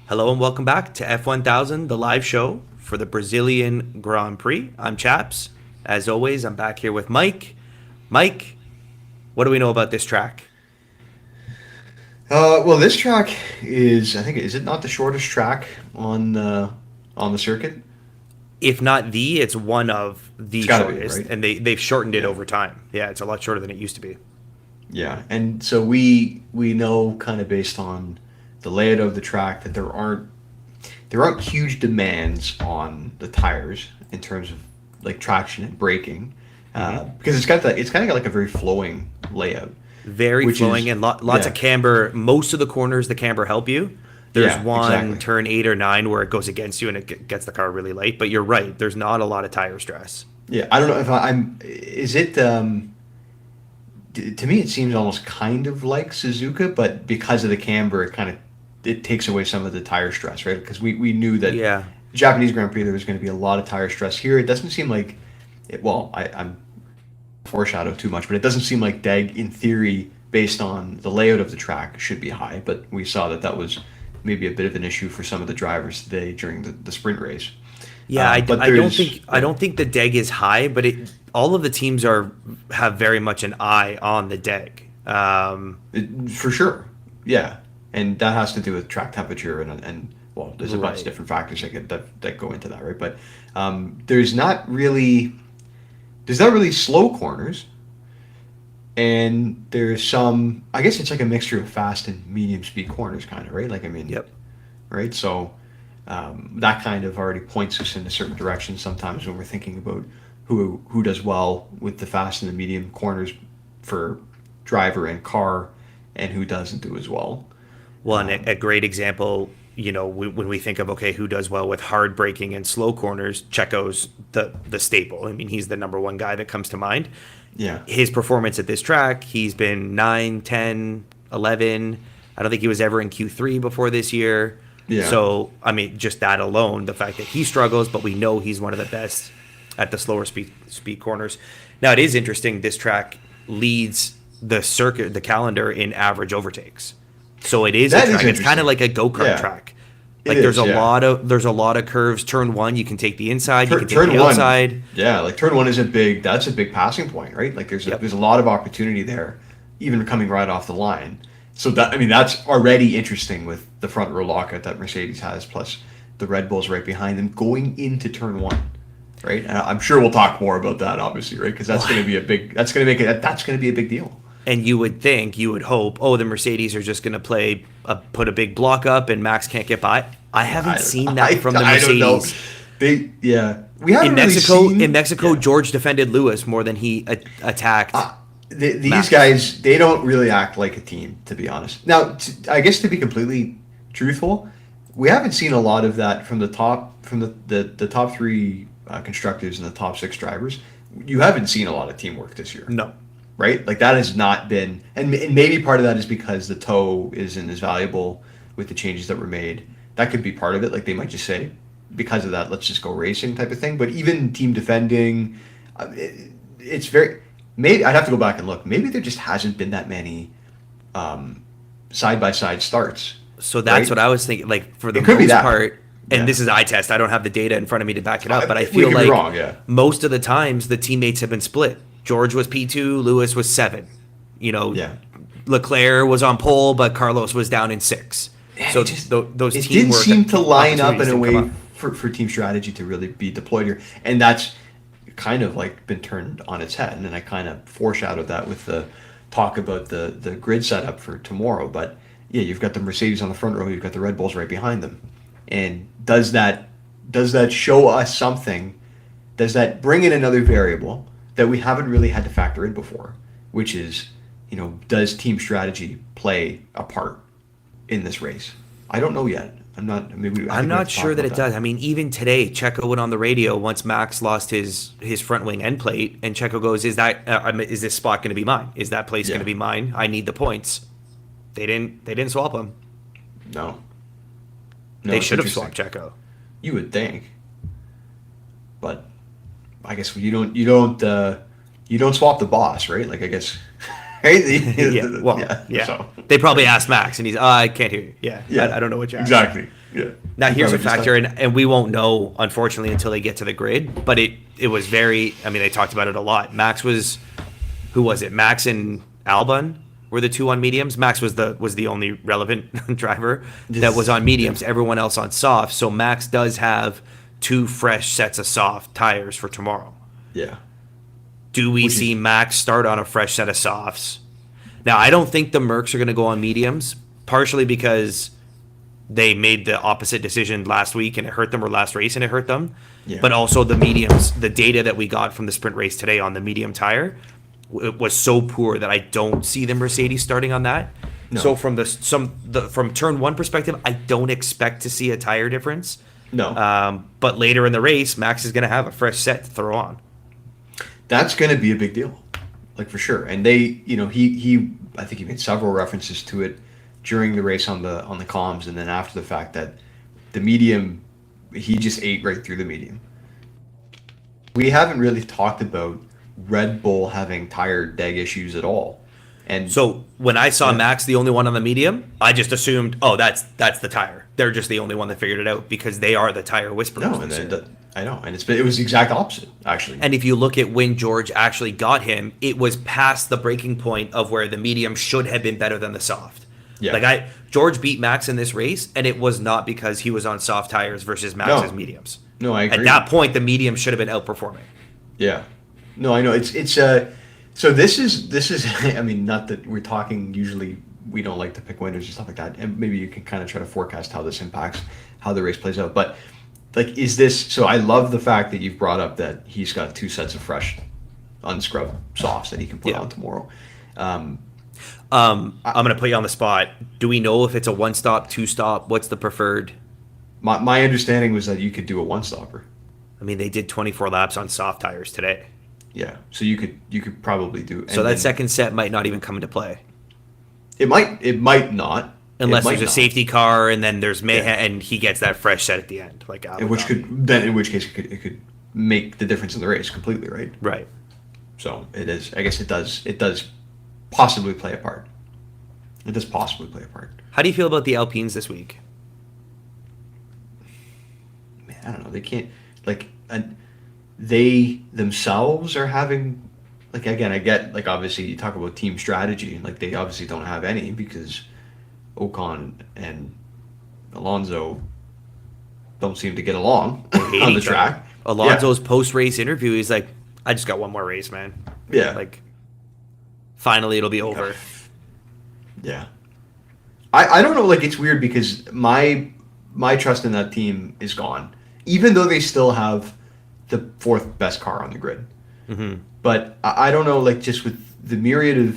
Hello and welcome back to F1000, the live show for the Brazilian Grand Prix. I'm Chaps. As always, I'm back here with Mike. Mike, what do we know about this track? Well, this track is it not the shortest track on the circuit? If not it's one of It's the got to be, shortest, right? and they've shortened it Yeah, over time. Yeah, it's a lot shorter than it used to be. yeah. And so we know kind of based on the layout of the track that there aren't huge demands on the tires in terms of like traction and braking, because it's kind of got like a very flowing layout, Very which is flowing and lots of yeah, camber. Most of the corners, the camber help you. There's yeah, one exactly. turn 8 or 9 where it goes against you and it gets the car really light. But you're right. There's not a lot of tire stress. Yeah, I don't know if I'm. Is it? To me, it seems almost kind of like Suzuka, but because of the camber, it takes away some of the tire stress, right? Because we knew that Yeah. Japanese Grand Prix there was going to be a lot of tire stress. Here, it doesn't seem like it. Well, I'm foreshadow too much, but it doesn't seem like DEG, in theory, based on the layout of the track, should be high. But we saw that was maybe a bit of an issue for some of the drivers today during the sprint race. Yeah, But I don't there's think the deg is high, but all of the teams have very much an eye on the deg. For sure, yeah, and that has to do with track temperature and well, there's a bunch of Right. different factors that go into that, right? But there's not really slow corners, and there's some. I guess it's like a mixture of fast and medium speed corners, kind of, right? Like, I mean, Yep. right? So that kind of already points us in a certain direction sometimes when we're thinking about who does well with the fast and the medium corners for driver and car, and who doesn't do as well. Well, and a great example, when we think of okay, who does well with hard braking and slow corners, Checo's the staple. I mean, he's the number one guy that comes to mind. Yeah, His performance at this track, he's been 9, 10, 11. I don't think he was ever in Q3 before this year. yeah. So, I mean, just that alone, the fact that he struggles, but we know he's one of the best at the slower speed corners. Now, it is interesting. This track leads the circuit, the calendar in average overtakes. So it is a That is track. It's kind of interesting. like a go-kart Yeah, track. it Like is. Yeah. there's a lot of curves. Turn 1, you can take the inside, you can take Turn the one, outside. yeah, like turn one is that's a big passing point, right? Like Yep. there's a lot of opportunity there, even coming right off the line. So that I mean that's already interesting with the front row lockout that Mercedes has, plus the Red Bulls right behind them going into turn one, right? And I'm sure we'll talk more about that, obviously, right? Because that's going to be a big deal. And you would think, you would hope, oh, the Mercedes are just going to put a big block up and Max can't get by. I haven't seen that from the I don't know. Mercedes. We haven't really seen In Mexico, yeah. George defended Lewis more than he attacked These Max. guys, they don't really act like a team, to be honest. Now, I guess to be completely truthful, we haven't seen a lot of that from the top three constructors and the top six drivers. You haven't seen a lot of teamwork this year, No. right? Like that has not been, and maybe part of that is because the tow isn't as valuable with the changes that were made. That could be part of it. Like they might just say, because of that, let's just go racing type of thing. But even team defending, it's very. Maybe I'd have to go back and look. Maybe there just hasn't been that many side by side starts. So that's Right? what I was thinking. Like for the It could be most that. part, and Yeah. this is eye test. I don't have the data in front of me to back it up, but I We feel could be like wrong, yeah. most of the times the teammates have been split. George was P2, Lewis was 7. Yeah. Leclerc was on pole, but Carlos was down in 6. So those it didn't teamwork seem to line up in opportunities a didn't come way up. for team strategy to really be deployed here, and that's kind of like been turned on its head. And then I kind of foreshadowed that with the talk about the grid setup for tomorrow. But yeah, you've got the Mercedes on the front row, you've got the Red Bulls right behind them, and does that show us something? Does that bring in another variable that we haven't really had to factor in before, which is, does team strategy play a part in this race? I don't know yet. I'm not. Maybe I I'm think we have not to talk sure that about it does. I mean, even today, Checo went on the radio once Max lost his front wing end plate, and Checo goes, is this spot going to be mine? Is that place going Yeah. to be mine? I need the points." They didn't swap him. No. No, They it's should have interesting. swapped Checo. You would think, but I guess you don't swap the boss, right? Like I guess right? Yeah, well, yeah. So. They probably asked Max, and he's, I can't hear you. Yeah, Yeah, I don't know what you're asking. exactly. Yeah. Now, He here's a probably just factor, thought- and we won't know, unfortunately, until they get to the grid, but it was very, I mean, they talked about it a lot. Max was, who was it? Max and Albon were the two on mediums. Max was the only relevant driver that was on mediums, everyone else on soft. So Max does have 2 fresh sets of soft tires for tomorrow. Yeah. Do we see Max start on a fresh set of softs? Now, I don't think the Mercs are going to go on mediums, partially because they made the opposite decision last week and it hurt them, or last race and it hurt them. Yeah. But also the mediums, the data that we got from the sprint race today on the medium tire, it was so poor that I don't see the Mercedes starting on that. No. So from from turn 1 perspective, I don't expect to see a tire difference. No. But later in the race, Max is going to have a fresh set to throw on. That's going to be a big deal, like for sure. And they, he I think he made several references to it during the race on the comms, and then after the fact that the medium, he just ate right through the medium. We haven't really talked about Red Bull having tire deg issues at all. And so when I saw Max the only one on the medium, I just assumed, oh, that's the tire. They're just the only one that figured it out because they are the tire whisperers. No, and I know, and it was the exact opposite actually. And if you look at when George actually got him, it was past the breaking point of where the medium should have been better than the soft. Yeah. Like George beat Max in this race, and it was not because he was on soft tires versus Max's mediums. No, I agree. At that point, the medium should have been outperforming. Yeah. No, I know. It's so this is I mean, not that we're talking, usually we don't like to pick winners and stuff like that, and maybe you can kind of try to forecast how this impacts how the race plays out, but like, is this, so I love the fact that you've brought up that he's got 2 sets of fresh unscrubbed softs that he can put on tomorrow. I'm going to put you on the spot. Do we know if it's a 1-stop, 2-stop? What's the preferred? My understanding was that you could do a 1-stopper. I mean, they did 24 laps on soft tires today. Yeah, so you could probably do. So that second set might not even come into play. It might not. Unless there's a safety car and then there's mayhem and he gets that fresh set at the end, like in which case it could make the difference in the race completely, right? Right. So it is. I guess it does possibly play a part. It does possibly play a part. How do you feel about the Alpines this week? Man, I don't know. They can't, like, they themselves are having, like, again, I get, like, obviously you talk about team strategy, and like they obviously don't have any because Ocon and Alonso don't seem to get along on the track. Alonso's post-race interview, he's like, I just got one more race, man. Yeah. Like, finally it'll be over. Yeah. I don't know, like, it's weird because my trust in that team is gone, even though they still have the 4th best car on the grid. Mm-hmm. But I don't know, like, just with the myriad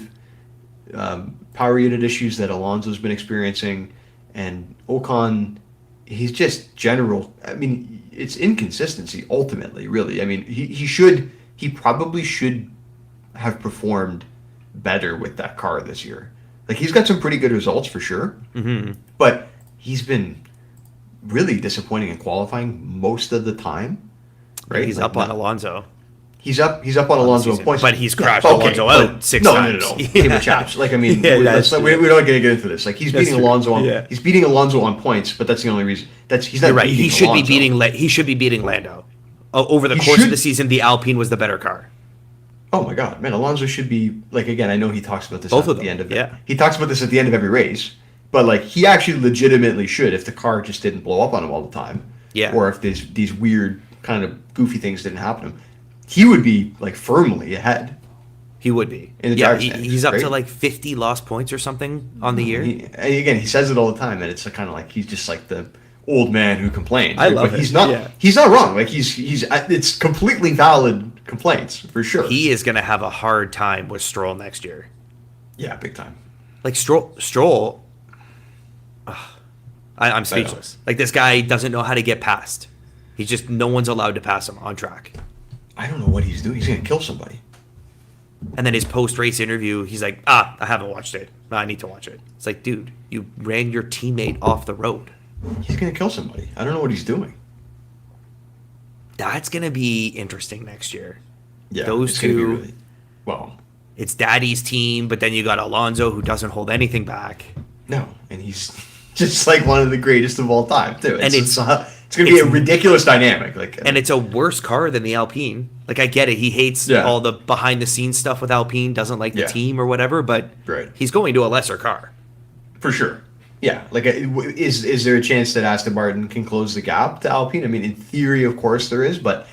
of power unit issues that Alonso's been experiencing, and Ocon, he's just general. I mean, it's inconsistency ultimately, really. I mean, he probably should have performed better with that car this year. Like, he's got some pretty good results for sure, but he's been really disappointing in qualifying most of the time. Right? He's up on Alonso. He's up on Alonso in points, but he's crashed Alonso out 6 times. No. Game of Chaps. Like, I mean, we don't get into this. Like, he's beating Alonso on he's beating Alonso on points, but that's the only reason. He's not. You're right. He should be beating Lando. Over the course of the season, the Alpine was the better car. Oh my God, man! Alonso should be, like, again, I know he talks about this the end of it. Yeah. He talks about this at the end of every race, but like, he actually legitimately should, if the car just didn't blow up on him all the time. Yeah. Or if these weird kind of goofy things didn't happen to him, he would be, like, firmly ahead. He would be. In the driver's standings, he's up to like 50 lost points or something on the year. He says it all the time, and it's kind of like he's just like the old man who complains. I love it. He's not wrong. Like, he's it's completely valid complaints for sure. He is going to have a hard time with Stroll next year. Yeah, big time. Like, Stroll. I'm speechless. Like, this guy doesn't know how to get past. He's just, no one's allowed to pass him on track. I don't know what he's doing. He's going to kill somebody. And then his post-race interview, he's like, I haven't watched it. I need to watch it. It's like, dude, you ran your teammate off the road. He's going to kill somebody. I don't know what he's doing. That's going to be interesting next year. Yeah, Those two. well, it's Daddy's team, but then you got Alonso who doesn't hold anything back. No, and he's just like one of the greatest of all time too. And it's going to be a ridiculous dynamic. Like, and it's a worse car than the Alpine. Like, I get it. He hates all the behind the scenes stuff with Alpine, doesn't like the team or whatever, but he's going to a lesser car. For sure. Yeah. Like, is there a chance that Aston Martin can close the gap to Alpine? I mean, in theory, of course there is, but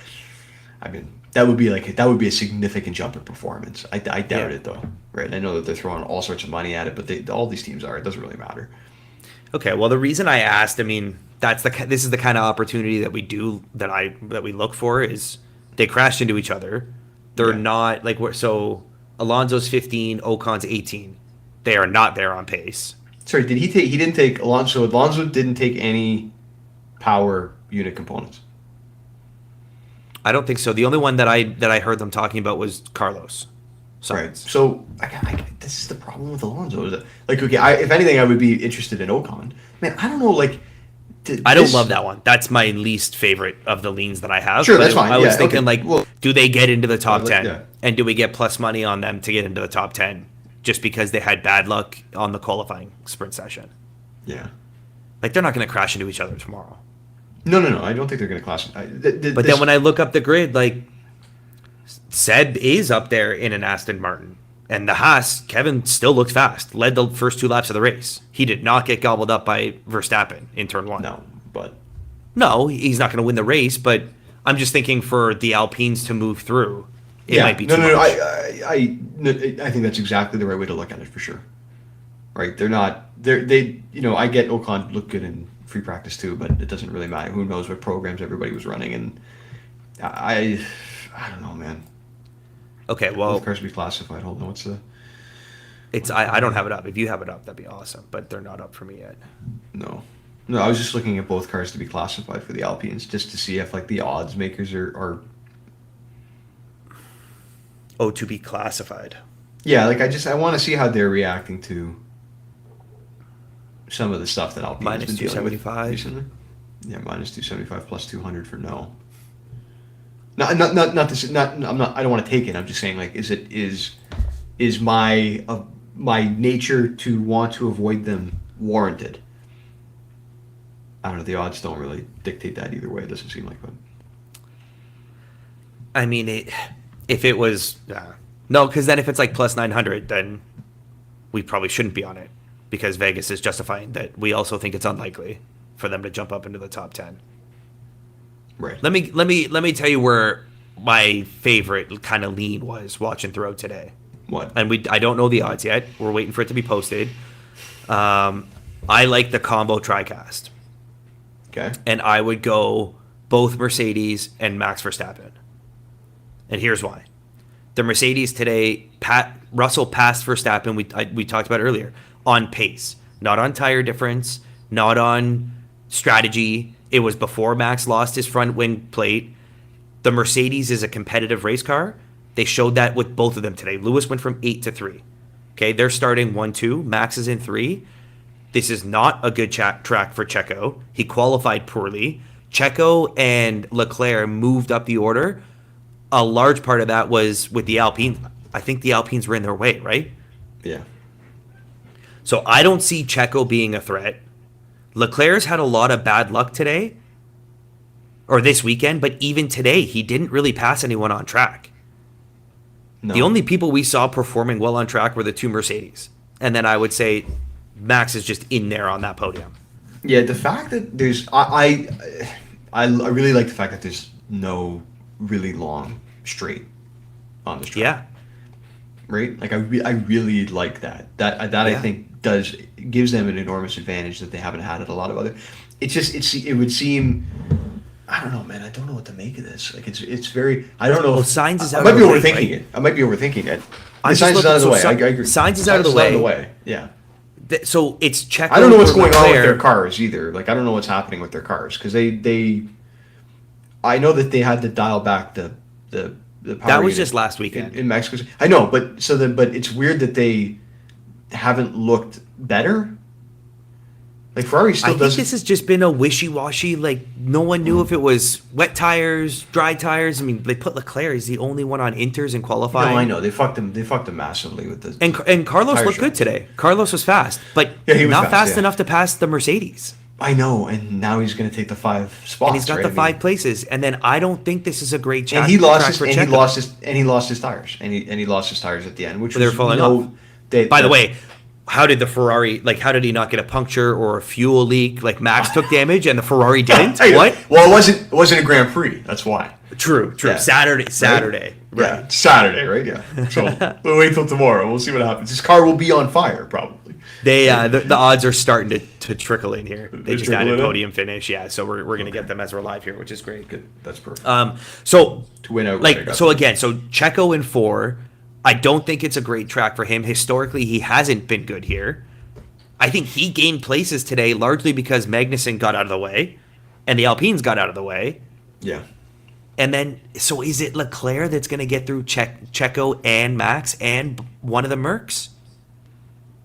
I mean, that would be a significant jump in performance. I doubt it though. Right. I know that they're throwing all sorts of money at it, but all these teams are. It doesn't really matter. Okay, well, the reason I asked, I mean, this is the kind of opportunity that we look for is they crashed into each other. They're not like so Alonso's 15, Ocon's 18. They are not there on pace. Sorry, did he take? He didn't take Alonso. Alonso didn't take any power unit components. I don't think so. The only one that I heard them talking about was Carlos Sainz. Right. So this is the problem with Alonso. Is that, like, okay, if anything, I would be interested in Ocon. Man, I don't know. Like, I don't love that one. That's my least favorite of the leans that I have. Sure, that's fine. I was thinking, do they get into the top 10? Yeah. And do we get plus money on them to get into the top 10 just because they had bad luck on the qualifying sprint session? Yeah. Like, they're not going to crash into each other tomorrow. No. I don't think they're going to clash. But then when I look up the grid, like, Seb is up there in an Aston Martin. And the Haas, Kevin still looked fast. Led the first 2 laps of the race. He did not get gobbled up by Verstappen in turn 1. No, he's not going to win the race, but I'm just thinking for the Alpines to move through, it might be too much. I think that's exactly the right way to look at it for sure. Right? They I get Ocon look good in free practice too, but it doesn't really matter. Who knows what programs everybody was running, and I don't know, man. Okay, well, both cars be classified. Hold on, what's the? I don't have it up. If you have it up, that'd be awesome. But they're not up for me yet. No, I was just looking at both cars to be classified for the Alpines, just to see if like the odds makers are. Oh, to be classified. Yeah, like I want to see how they're reacting to some of the stuff that Alpine has been dealing with recently. Yeah, minus 275 plus 200 for no. Not this. Not. I'm not. I don't want to take it. I'm just saying, like, is my nature to want to avoid them warranted? I don't know. The odds don't really dictate that either way. It doesn't seem like one. I mean, if it was no, because then if it's like plus 900, then we probably shouldn't be on it because Vegas is justifying that we also think it's unlikely for them to jump up into the top 10. Right. Let me tell you where my favorite kind of lean was watching throughout today. What? And I don't know the odds yet. We're waiting for it to be posted. I like the combo TriCast. Okay. And I would go both Mercedes and Max Verstappen. And here's why. The Mercedes today, Russell passed Verstappen, we talked about earlier, on pace. Not on tire difference, not on strategy. It was before Max lost his front wing plate. The Mercedes is a competitive race car. They showed that with both of them today. Lewis went from 8 to 3. Okay, they're starting 1-2. Max is in 3. This is not a good track for Checo. He qualified poorly. Checo and Leclerc moved up the order. A large part of that was with the Alpines. I think the Alpines were in their way, right? Yeah. So I don't see Checo being a threat. Leclerc's had a lot of bad luck today, or this weekend, but even today, he didn't really pass anyone on track. No. The only people we saw performing well on track were the 2 Mercedes. And then I would say Max is just in there on that podium. Yeah, the fact that there's... I really like the fact that there's no really long straight on this track. Yeah. Right? Like, I really like that. That I think gives them an enormous advantage that they haven't had at a lot of other... It would seem... I don't know, man. I don't know what to make of this. Like, it's very... I don't know. Well, Sainz is out of of the way. I might be overthinking it. Sainz is out of the way. I agree. Sainz is out of the way. Yeah. So it's Checo. I don't know what's going on with their cars either. Like, I don't know what's happening with their cars because they. I know that they had to dial back the power. That was just last weekend in Mexico. I know, but it's weird that they haven't looked better. Like Ferrari I still think doesn't. this has just been a wishy-washy. Like no one knew if it was wet tires, dry tires. I mean, they put Leclerc. He's the only one on inters in qualifying. No, I know they fucked him. They fucked him massively with the. And Carlos tire looked good shots. today. Carlos was fast, but Yeah, he was not fast, fast yeah. enough to pass the Mercedes. I know, and now he's going to take the 5 spots. And he's got right? the I mean, 5 places. And then I don't think this is a great track. and he lost track his for and Checo. he lost his tires, and he lost his tires at the end, which They were was falling no. off. By the way, how did the Ferrari, like, how did he not get a puncture or a fuel leak? Like, Max took damage and the Ferrari didn't? What? Well, it wasn't a Grand Prix. That's why. True. Yeah. Saturday. Right. Yeah, Saturday, right? Yeah. So we'll wait till tomorrow. We'll see what happens. His car will be on fire, probably. They the odds are starting to trickle in here. They They're just added trickling in? podium finish. Yeah, so we're going to get them as we're live here, which is great. Good. That's perfect. So To win outright, I like got so them. again, so Checo in 4. I don't think it's a great track for him. Historically, he hasn't been good here. I think he gained places today largely because Magnussen got out of the way and the Alpines got out of the way. Yeah. And then, so is it Leclerc that's going to get through Checo and Max and one of the Mercs?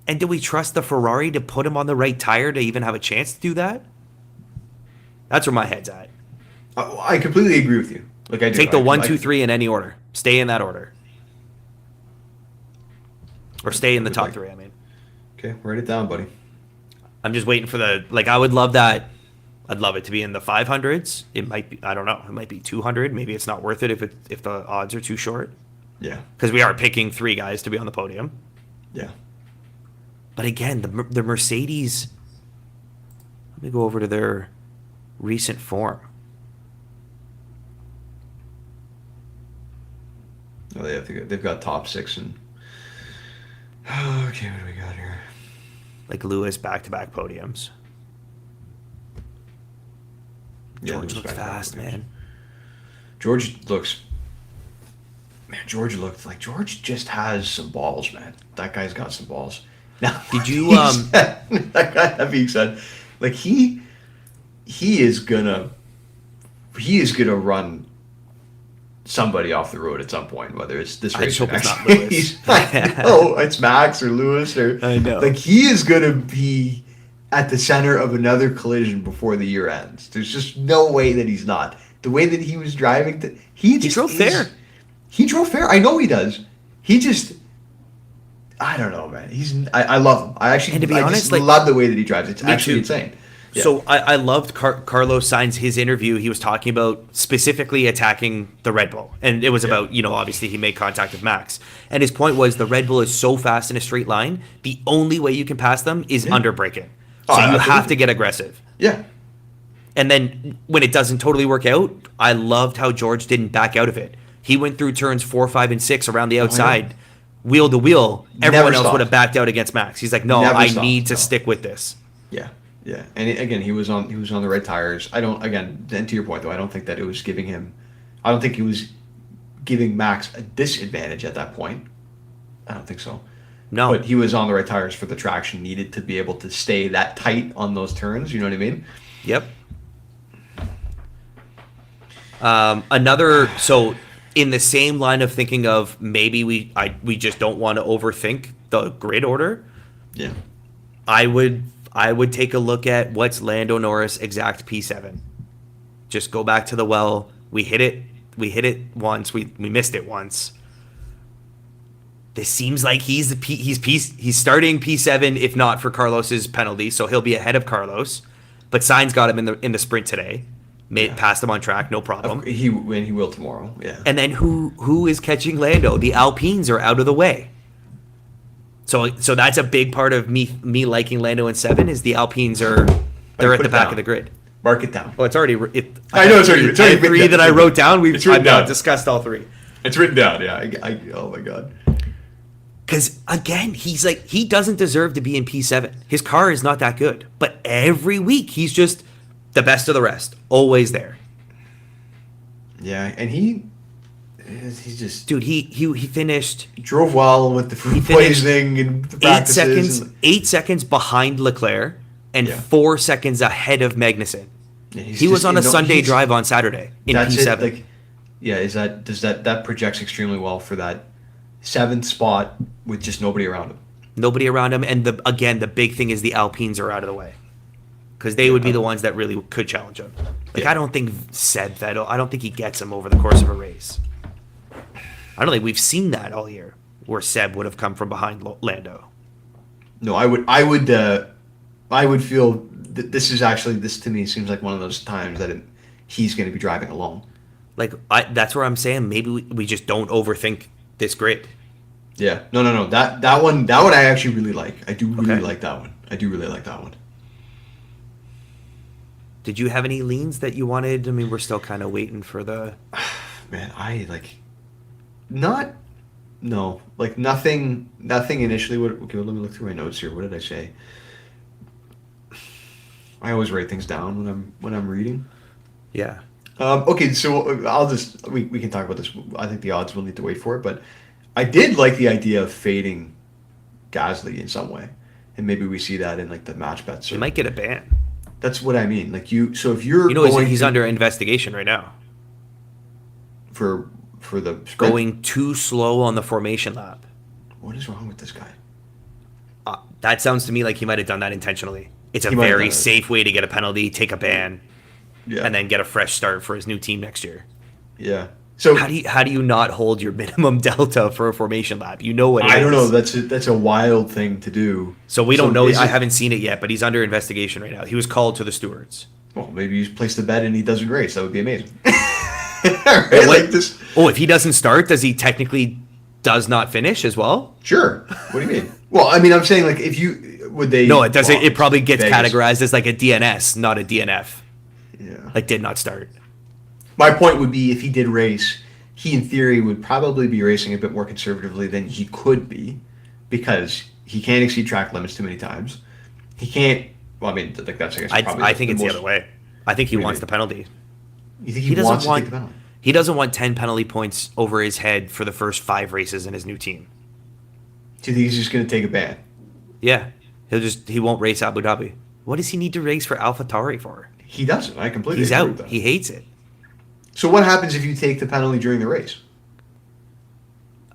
And do we trust the Ferrari to put him on the right tire to even have a chance to do that? That's where my head's at. I completely agree with you. Like I do. Take the I- 1, I- 2, 3 in any order. Stay in that order. Or stay in the top 3, I mean. Okay, write it down, buddy. I'm just waiting for I would love that. I'd love it to be in the 500s. It might be, I don't know, it might be 200. Maybe it's not worth it if the odds are too short. Yeah. Because we are picking 3 guys to be on the podium. Yeah. But again, the Mercedes, let me go over to their recent form. No, they've got top 6 and. Okay, what do we got here? Like Lewis, back-to-back podiums. Yeah, George Lewis looks back-to-back fast, podiums. man. George looks. Man, George looked like George just has some balls, man. That guy's got some balls. Now, Did you, that being said, like he is gonna run somebody off the road at some point, whether it's this I race just or hope it's next. not Lewis. I know it's Max or Lewis or I know. Like he is gonna be at the center of another collision before the year ends. There's just no way that he's not. The way that he was driving, he drove fair. He drove fair. I know he does. He just. I don't know, man. I love him. I actually, And to be I honest, just like, love the way that he drives. It's me actually too. insane. Yeah. So I loved Carlos Sainz, his interview. He was talking about specifically attacking the Red Bull. And it was about, obviously he made contact with Max. And his point was the Red Bull is so fast in a straight line, the only way you can pass them is under braking. So Oh, you absolutely. have to get aggressive. Yeah. And then when it doesn't totally work out, I loved how George didn't back out of it. He went through turns 4, 5, and 6 around the outside, wheel to wheel. Everyone Never else stopped. would have backed out against Max. He's like, no, Never I stopped, need to no. stick with this. Yeah. Yeah. And again, he was on the right tires. Then to your point though, I don't think that it was giving him. I don't think he was giving Max a disadvantage at that point. I don't think so. No. But he was on the right tires for the traction needed to be able to stay that tight on those turns. You know what I mean? Yep. So in the same line of thinking of maybe we just don't want to overthink the grid order. Yeah. I would take a look at what's Lando Norris exact P7. Just go back to the well. We hit it once. We missed it once. This seems like he's starting P7 if not for Carlos's penalty, so he'll be ahead of Carlos. But Sainz got him in the sprint today. Passed him on track, no problem. He will tomorrow. Yeah. And then who is catching Lando? The Alpines are out of the way. So that's a big part of me liking Lando in 7 is the Alpines they're at the back of the grid. Mark it down. Well, it's already. I know it's already I have 3 written that down. I wrote down. It's written I've now down. discussed all 3. It's written down. Yeah. Oh my god. Because again, he's like he doesn't deserve to be in P7. His car is not that good, but every week he's just the best of the rest, always there. Yeah, and he's just Dude, he finished drove well with the food finished poisoning and the 8 practices. seconds, and- 8 seconds behind Leclerc and Yeah. 4 seconds ahead of Magnussen. Yeah, he's He was just- on a you know, Sunday he's- drive on Saturday in That's P7. it. Like, yeah, that projects extremely well for that 7th spot with just nobody around him. Nobody around him, and the big thing is the Alpines are out of the way. because they would be the ones that really could challenge him. Like, I don't think Seb Vettel, I don't think he gets him over the course of a race. I don't think we've seen that all year, where Seb would have come from behind Lando. No, I would feel that this to me seems like one of those times that he's going to be driving alone. Like, that's where I'm saying maybe we just don't overthink this grid. Yeah, no. That one I actually really like. I do really like that one. I do really like that one. Did you have any leans that you wanted? I mean, we're still kind of waiting for the. Man, nothing initially. Okay, let me look through my notes here. What did I say? I always write things down when I'm reading. Yeah. Okay, so we can talk about this. I think the odds will need to wait for it, but I did like the idea of fading Gasly in some way, and maybe we see that in like the match bets. He might get a ban. That's what I mean. Like so if you're he's under investigation right now for the sprint? Going too slow on the formation lap. What is wrong with this guy? That sounds to me like he might have done that intentionally. It's a very safe way to get a penalty, take a ban, and then get a fresh start for his new team next year. Yeah. So how do you not hold your minimum delta for a formation lap? You know what it is. I don't know. That's a wild thing to do. So we don't know. I haven't seen it yet, but he's under investigation right now. He was called to the stewards. Well, maybe you place the bet and he doesn't race. That would be amazing. Right? Like this. Oh, if he doesn't start, does he technically does not finish as well? Sure. What do you mean? Well, I mean, I'm saying like if you would they. No, it doesn't. It probably gets Vegas. categorized as like a DNS, not a DNF. Yeah. Like did not start. My point would be if he did race, he in theory would probably be racing a bit more conservatively than he could be, because he can't exceed track limits too many times. He can't. Well, I mean, like that's probably. I think it's the other way. I think he wants the penalty. You think he wants to take the penalty? He doesn't want 10 penalty points over his head for the first 5 races in his new team. Do you think he's just going to take a ban? Yeah, he won't race Abu Dhabi. What does he need to race for AlphaTauri for? He doesn't. I completely. He's agree out. with that. He hates it. So what happens if you take the penalty during the race?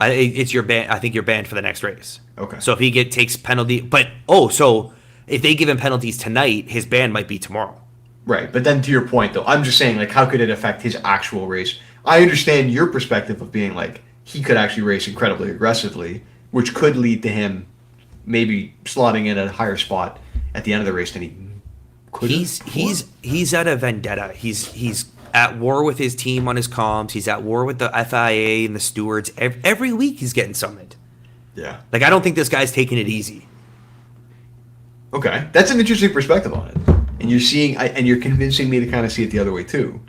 It's your ban. I think you're banned for the next race. Okay. So if he takes penalty, so if they give him penalties tonight, his ban might be tomorrow. Right, but then to your point though, I'm just saying like how could it affect his actual race? I understand your perspective of being like he could actually race incredibly aggressively, which could lead to him maybe slotting in at a higher spot at the end of the race than he could. He's at a vendetta. He's at war with his team on his comms. He's at war with the FIA and the stewards. Every week he's getting summoned. Yeah. Like, I don't think this guy's taking it easy. Okay, that's an interesting perspective on it, and you're convincing me to kind of see it the other way too.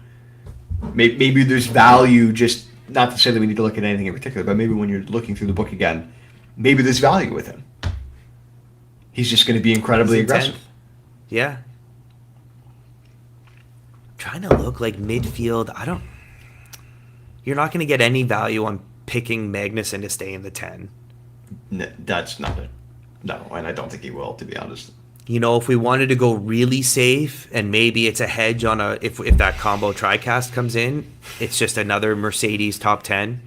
Maybe there's value, just not to say that we need to look at anything in particular, but maybe when you're looking through the book again, maybe there's value with him. He's just going to be incredibly aggressive. Yeah. Trying to look like midfield. You're not going to get any value on picking Magnussen to stay in the 10. No, that's not it. No, and I don't think he will, to be honest. You know, if we wanted to go really safe, and maybe it's a hedge on if that combo TriCast comes in, it's just another Mercedes top 10.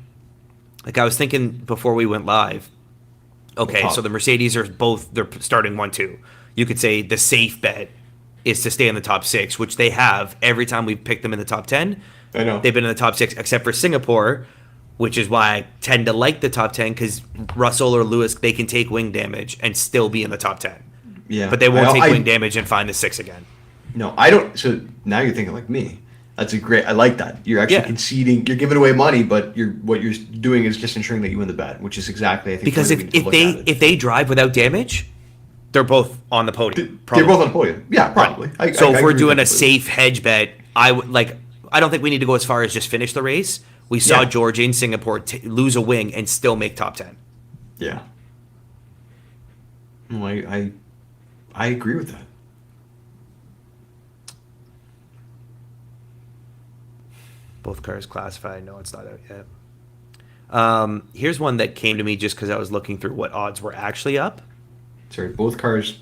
Like I was thinking before we went live. Okay, so the Mercedes they're starting 1-2. You could say the safe bet is to stay in the top 6, which they have every time we've picked them in the top 10. I know. They've been in the top 6, except for Singapore, which is why I tend to like the top 10, because Russell or Lewis, they can take wing damage and still be in the top 10. Yeah. But they won't take wing damage and find the 6 again. No, I don't. So now you're thinking like me. I like that. You're actually conceding. You're giving away money, but what you're doing is just ensuring that you win the bet, which is exactly, I think. Because if they drive without damage, they're both on the podium. They're both on the podium. Yeah, probably. Right. If we're doing a safe hedge bet, I don't think we need to go as far as just finish the race. We saw George in Singapore lose a wing and still make top 10. Yeah. No, I agree with that. Both cars classified. No, it's not out yet. Here's one that came to me just because I was looking through what odds were actually up. Sorry, both cars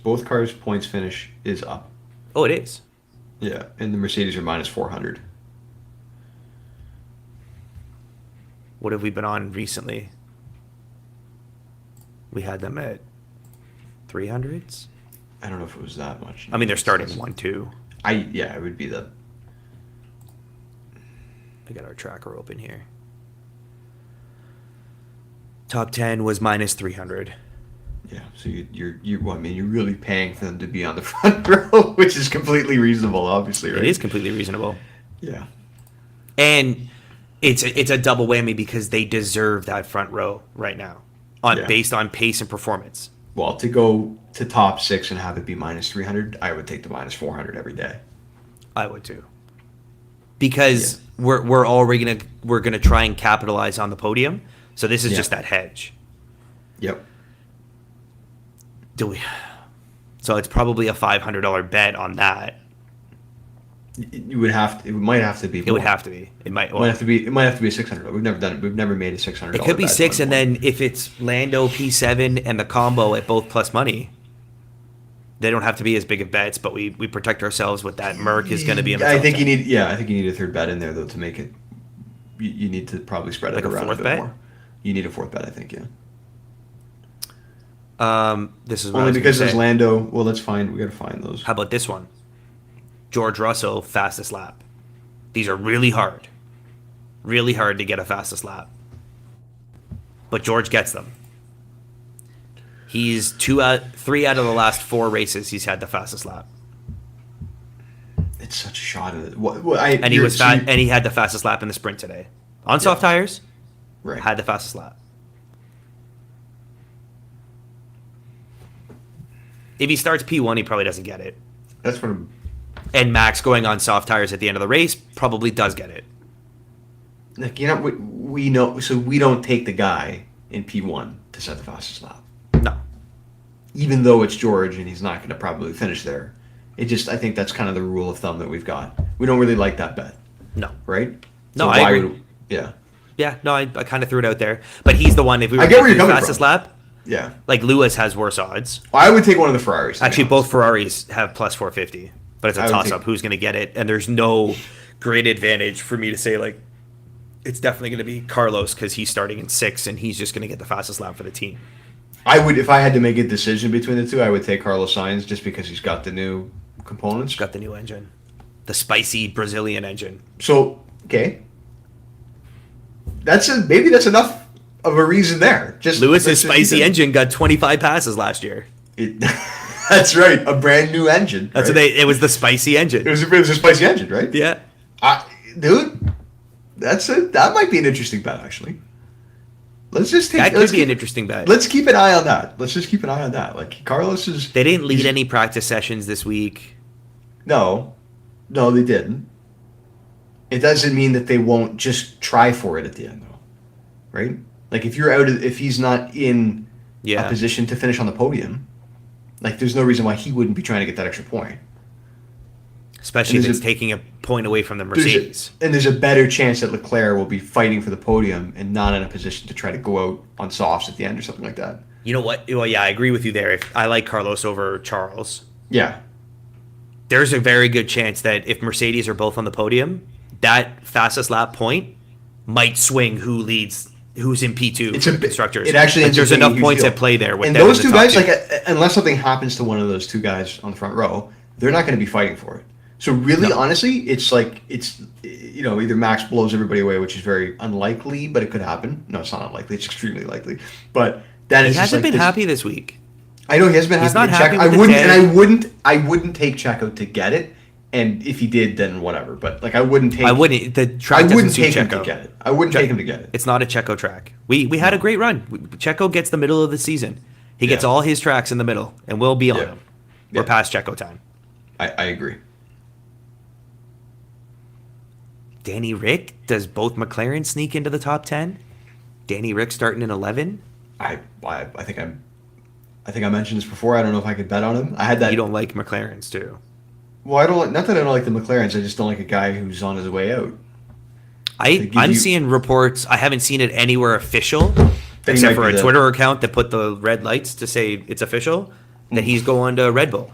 points finish is up. Oh, it is. Yeah, and the Mercedes are minus 400. What have we been on recently? We had them at 300s. I don't know if it was that much. I mean, they're starting 1-2. It would be the. I got our tracker open here. Top 10 was minus 300. Yeah, so you're really paying for them to be on the front row, which is completely reasonable, obviously, right? It is completely reasonable. Yeah. And it's a double whammy because they deserve that front row right now, based on pace and performance. Well, to go to top 6 and have it be minus 300, I would take the minus 400 every day. I would too. Because we're already gonna try and capitalize on the podium. So this is just that hedge. Yep. Do we? So it's probably a $500 bet on that. You would have to. It might have to be. It would have to be. It might have to be. It might have to be a $600. We've never done it. We've never made a $600. It could be 6, and then if it's Lando P7 and the combo at both plus money, they don't have to be as big of bets. But we protect ourselves with that. Merc is going to be in the top 10. you need. Yeah, I think you need a third bet in there though to make it. You need to probably spread it around a bit more. You need a fourth bet, I think. Yeah. This is what only because there's Lando. Well, that's fine. We got to find those. How about this one? George Russell, fastest lap. These are really hard to get a fastest lap. But George gets them. He's 3 out of the last 4 races he's had the fastest lap. It's such a shot at it. And he had the fastest lap in the sprint today. On soft tires, had the fastest lap. If he starts P1, he probably doesn't get it. That's what. And Max going on soft tires at the end of the race probably does get it. Like, we know, so we don't take the guy in P1 to set the fastest lap. No. Even though it's George and he's not going to probably finish there. I think that's kind of the rule of thumb that we've got. We don't really like that bet. No. Right? No, I agree. Yeah. Yeah, no, I kind of threw it out there. But he's the one, if we were to get the fastest lap, yeah. Like Lewis has worse odds. I would take one of the Ferraris. Actually, both Ferraris have plus 450. But it's a toss-up. Who's going to get it? And there's no great advantage for me to say, like, it's definitely going to be Carlos because he's starting in 6 and he's just going to get the fastest lap for the team. I would, if I had to make a decision between the two, I would take Carlos Sainz just because he's got the new components. Got the new engine. The spicy Brazilian engine. So, okay. Maybe that's enough of a reason there. Lewis's spicy engine got 25 passes last year. That's right, a brand new engine. That's right? It was the spicy engine. It was a spicy engine, right? Yeah. Dude, that might be an interesting bet, actually. That could be an interesting bet. Let's keep an eye on that. Let's just keep an eye on that. Like, Carlos is... They didn't lead any practice sessions this week. No, they didn't. It doesn't mean that they won't just try for it at the end, though. Right? Like, if he's not in a position to finish on the podium, like, there's no reason why he wouldn't be trying to get that extra point. Especially if it's taking a point away from the Mercedes. There's a better chance that Leclerc will be fighting for the podium and not in a position to try to go out on softs at the end or something like that. You know what? Well, yeah, I agree with you there. I like Carlos over Charles. Yeah. There's a very good chance that if Mercedes are both on the podium, that fastest lap point might swing who's in P2 for the constructors. It actually there's enough points at play there. And those two guys, unless something happens to one of those two guys on the front row, they're not going to be fighting for it. So really, honestly, it's either Max blows everybody away, which is very unlikely, but it could happen. No, it's not unlikely. It's extremely likely. But then he hasn't been happy this week. I know he hasn't been happy. He's not happy with I wouldn't take Checo to get it. And if he did, then whatever. But like, I wouldn't take. The track doesn't suit him to get it. I wouldn't take him to get it. It's not a Checo track. We had a great run. Checo gets the middle of the season. He gets all his tracks in the middle, and we'll be on him. We're past Checo time. I agree. Danny Rick, does both McLaren sneak into the top 10? Danny Rick starting in 11? I think I mentioned this before. I don't know if I could bet on him. I had that. You don't like McLarens too. Well, I don't like. Not that I don't like the McLarens. I just don't like a guy who's on his way out. I'm seeing reports. I haven't seen it anywhere official, except for a Twitter account that put the red lights to say it's official that he's going to Red Bull.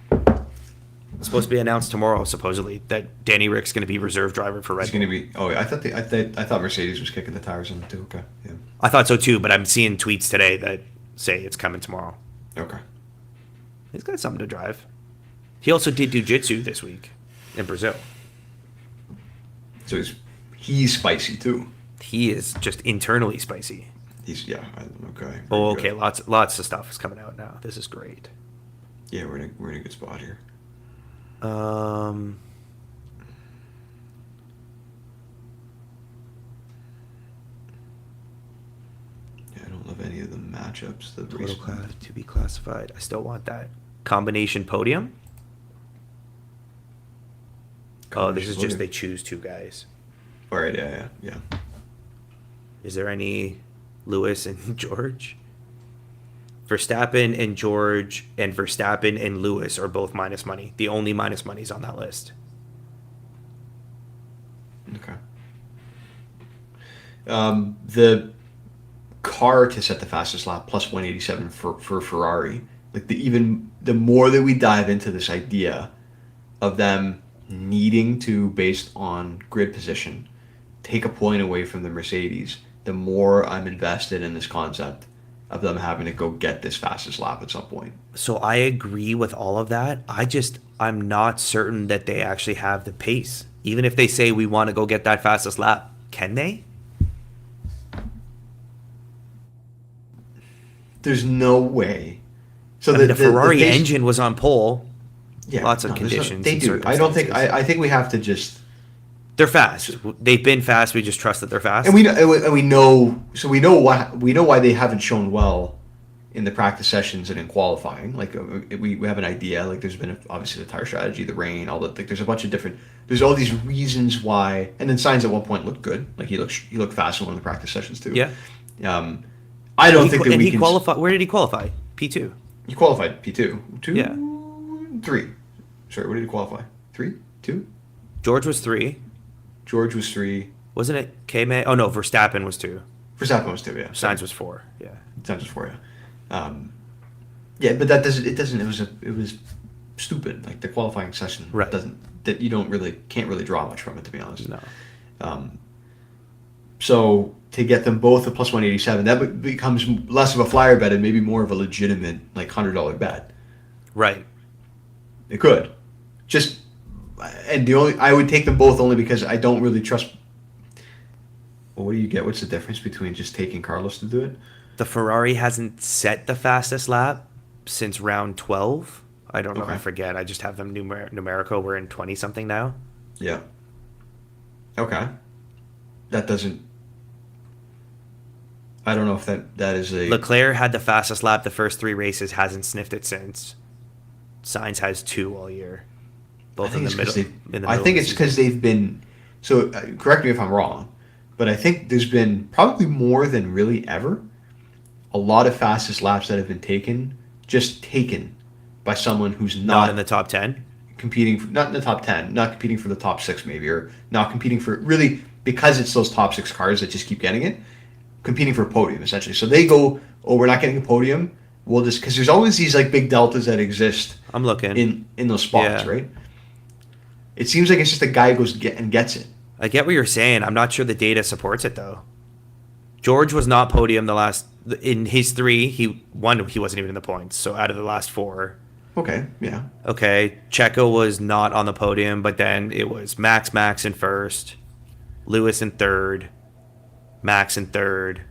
It's supposed to be announced tomorrow, supposedly, that Danny Rick's going to be reserve driver for Red Bull. He's going to be. Oh, yeah, I thought Mercedes was kicking the tires on it too. Okay, yeah. I thought so too, but I'm seeing tweets today that say it's coming tomorrow. Okay. He's got something to drive. He also did jiu-jitsu this week in Brazil. So he's spicy too. He is just internally spicy. Okay. Oh, okay. Lots of stuff is coming out now. This is great. Yeah, we're in a good spot here. I don't love any of the matchups. The Total class to be classified. I still want that combination podium. This is just they choose two guys. All right, yeah. Is there any Lewis and George? Verstappen and George and Verstappen and Lewis are both minus money. The only minus money's on that list. Okay. The car to set the fastest lap plus 187 for Ferrari. Like the more that we dive into this idea of them needing to, based on grid position, take a point away from the Mercedes, the more I'm invested in this concept of them having to go get this fastest lap at some point. So I agree with all of that. I'm not certain that they actually have the pace. Even if they say we want to go get that fastest lap, can they? There's no way. So the Ferrari engine was on pole. Yeah, lots of conditions. They do. I don't think. I think we have to just. They're fast. They've been fast. We just trust that they're fast. And we know. So we know why they haven't shown well in the practice sessions and in qualifying. Like we have an idea. Like there's been obviously the tire strategy, the rain, all that. Like there's a bunch of different. There's all these reasons why. And then Sainz at one point looked good. Like he looked fast in one of the practice sessions too. Yeah. I don't think that we can. Qualify. Where did he qualify? P2. He qualified P2. 2. Yeah. 3. Sorry, what did he qualify? 3? 2? George was 3. George was 3. Wasn't it K-May? Oh, no, Verstappen was 2. Verstappen was 2, yeah. Sainz was 4, yeah. Sainz was 4, yeah. Yeah, but it was stupid. Like the qualifying session right. can't really draw much from it, to be honest. No. So to get them both a plus 187, that becomes less of a flyer bet and maybe more of a legitimate like $100 bet. Right. It could. I would take them both only because I don't really trust. Well, what do you get? What's the difference between just taking Carlos to do it? The Ferrari hasn't set the fastest lap since round 12. I don't know. Okay. I forget. I just have them numerical. We're in 20 something now. Yeah. Okay. That doesn't. I don't know if that is a. Leclerc had the fastest lap the first 3 races. Hasn't sniffed it since. Sainz has 2 all year. Both in the middle. I think it's because they've been. So correct me if I'm wrong, but I think there's been probably more than really ever a lot of fastest laps that have been taken by someone who's not in the top 10, not in the top 10, not competing for the top 6 maybe, or not competing for really because it's those top 6 cars that just keep getting it, competing for a podium essentially. So they go, oh, we're not getting a podium. We'll just because there's always these like big deltas that exist. I'm looking in those spots, right? It seems like it's just a guy who goes and gets it. I get what you're saying. I'm not sure the data supports it though. George was not podium in his 3. He wasn't even in the points. So out of the last 4. Okay, yeah. Okay, Checo was not on the podium, but then it was Max in first, Lewis in third, Max in third,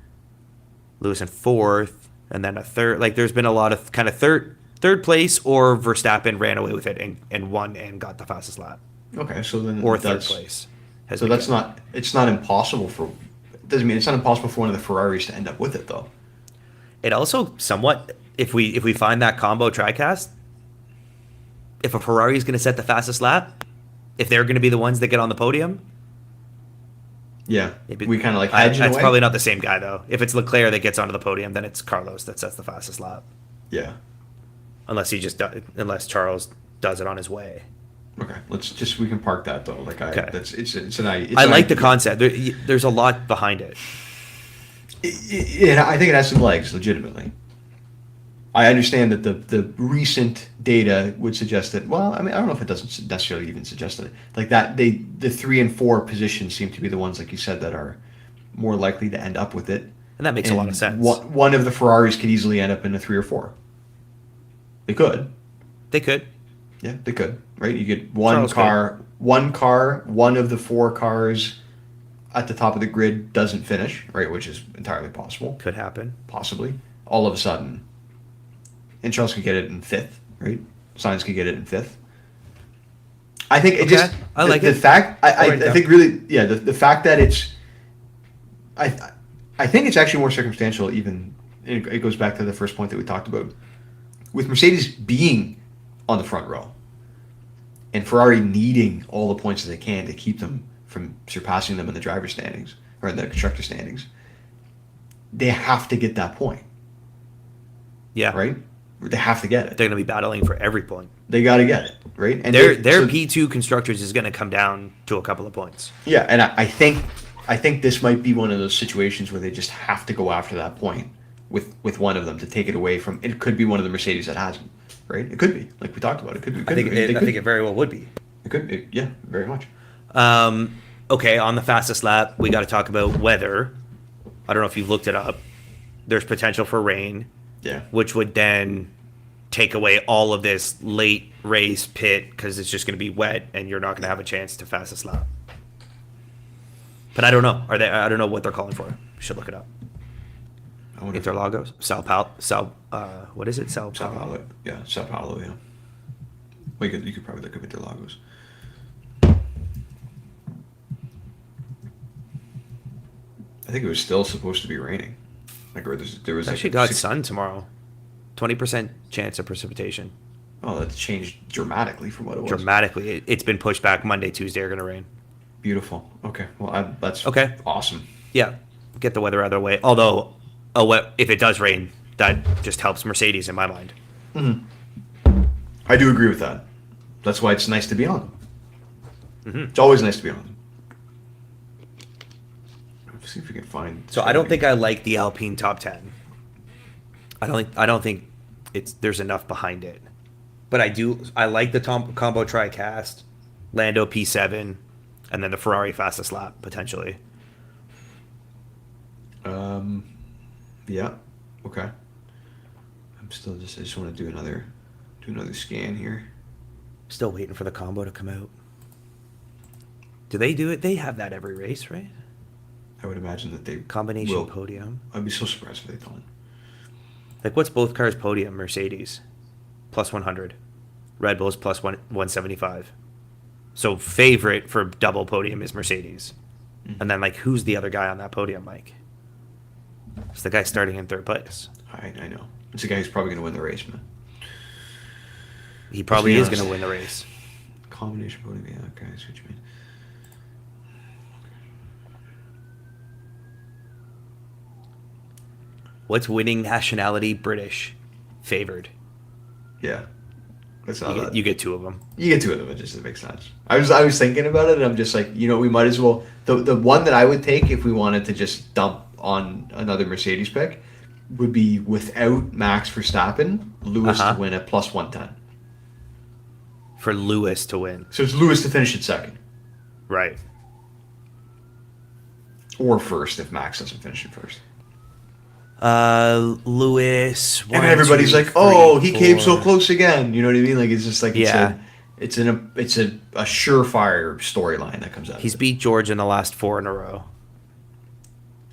Lewis in fourth, and then a third. Like there's been a lot of kind of third place, or Verstappen ran away with it and won and got the fastest lap. Okay, so then or third place. So that's not. It's not impossible for. Doesn't mean it's not impossible for one of the Ferraris to end up with it though. It also somewhat, if we find that combo TriCast, if a Ferrari is going to set the fastest lap, if they're going to be the ones that get on the podium. Yeah, we kind of like hedge in a way. That's probably not the same guy though. If it's Leclerc that gets onto the podium, then it's Carlos that sets the fastest lap. Yeah. Unless Charles does it on his way. Okay, we can park that though. Like I I like the concept. There's a lot behind it. I think it has some legs, legitimately. I understand that the recent data would suggest that. Well, I mean, I don't know if it doesn't necessarily even suggest that. Like that, the 3 and 4 positions seem to be the ones, like you said, that are more likely to end up with it. And that makes a lot of sense. One of the Ferraris could easily end up in a 3 or 4. They could. They could. Yeah, they could, right? You get Charles one of the 4 cars at the top of the grid doesn't finish, right? Which is entirely possible. Could happen. Possibly. All of a sudden. And Charles could get it in 5th, right? Sainz could get it in 5th. I think it just... I like the it. fact... I think really... Yeah, the fact that it's... I think it's actually more circumstantial even... It goes back to the first point that we talked about. With Mercedes being on the front row and Ferrari needing all the points that they can to keep them from surpassing them in the driver's standings or in the constructor standings, they have to get that point. Yeah. Right? They have to get it. They're going to be battling for every point. They got to get it, right? And their P2 constructors is going to come down to a couple of points. Yeah, and I think this might be one of those situations where they just have to go after that point with one of them to take it away from. It could be one of the Mercedes that hasn't, right? It could be, like we talked about. It could be. I think it very well would be. It could, yeah, very much. Okay, on the fastest lap, we got to talk about weather. I don't know if you've looked it up. There's potential for rain. Yeah. Which would then take away all of this late race pit because it's just going to be wet and you're not going to have a chance to fastest lap. But I don't know. I don't know what they're calling for. We should look it up. Interlagos, what is it? Sao Paulo. Yeah, Sao Paulo. Yeah. Well, you could probably look up Interlagos. I think it was still supposed to be raining. Like, or there was actually got sun tomorrow. 20% chance of precipitation. Oh, that's changed dramatically from what it was. Dramatically, it's been pushed back. Monday, Tuesday are going to rain. Beautiful. Okay, well, that's okay. Awesome. Yeah, get the weather out of the way. Although, if it does rain, that just helps Mercedes in my mind. Mm-hmm. I do agree with that. That's why it's nice to be on them. Mm-hmm. It's always nice to be on them. Let's see if we can find. So I don't think I like the Alpine top 10. I don't think there's enough behind it. But I like the combo tri-cast, Lando P7, and then the Ferrari fastest lap potentially. Yeah. Okay. I just want to do another scan here. Still waiting for the combo to come out. Do they do it? They have that every race, right? I would imagine that they combination podium. I'd be so surprised if they don't. Like, what's both cars' podium? Mercedes plus 100, Red Bull's plus 175. So favorite for double podium is Mercedes, and then like who's the other guy on that podium, Mike? It's the guy starting in third place. I know. It's the guy who's probably going to win the race, man. He probably is going to win the race. Combination podium, yeah. Okay, I see what you mean. What's winning nationality British favored? Yeah. You get 2 of them. You get 2 of them. It just makes sense. I was thinking about it, and I'm just like, we might as well. The one that I would take if we wanted to just dump on another Mercedes pick would be without Max Verstappen, Lewis to win at plus 110. For Lewis to win. So it's Lewis to finish at second. Right. Or first if Max doesn't finish at first. Lewis. And everybody's like, "Oh, he came so close again." You know what I mean? Like, it's just like it's a surefire storyline that comes out. He's beat George in the last 4 in a row.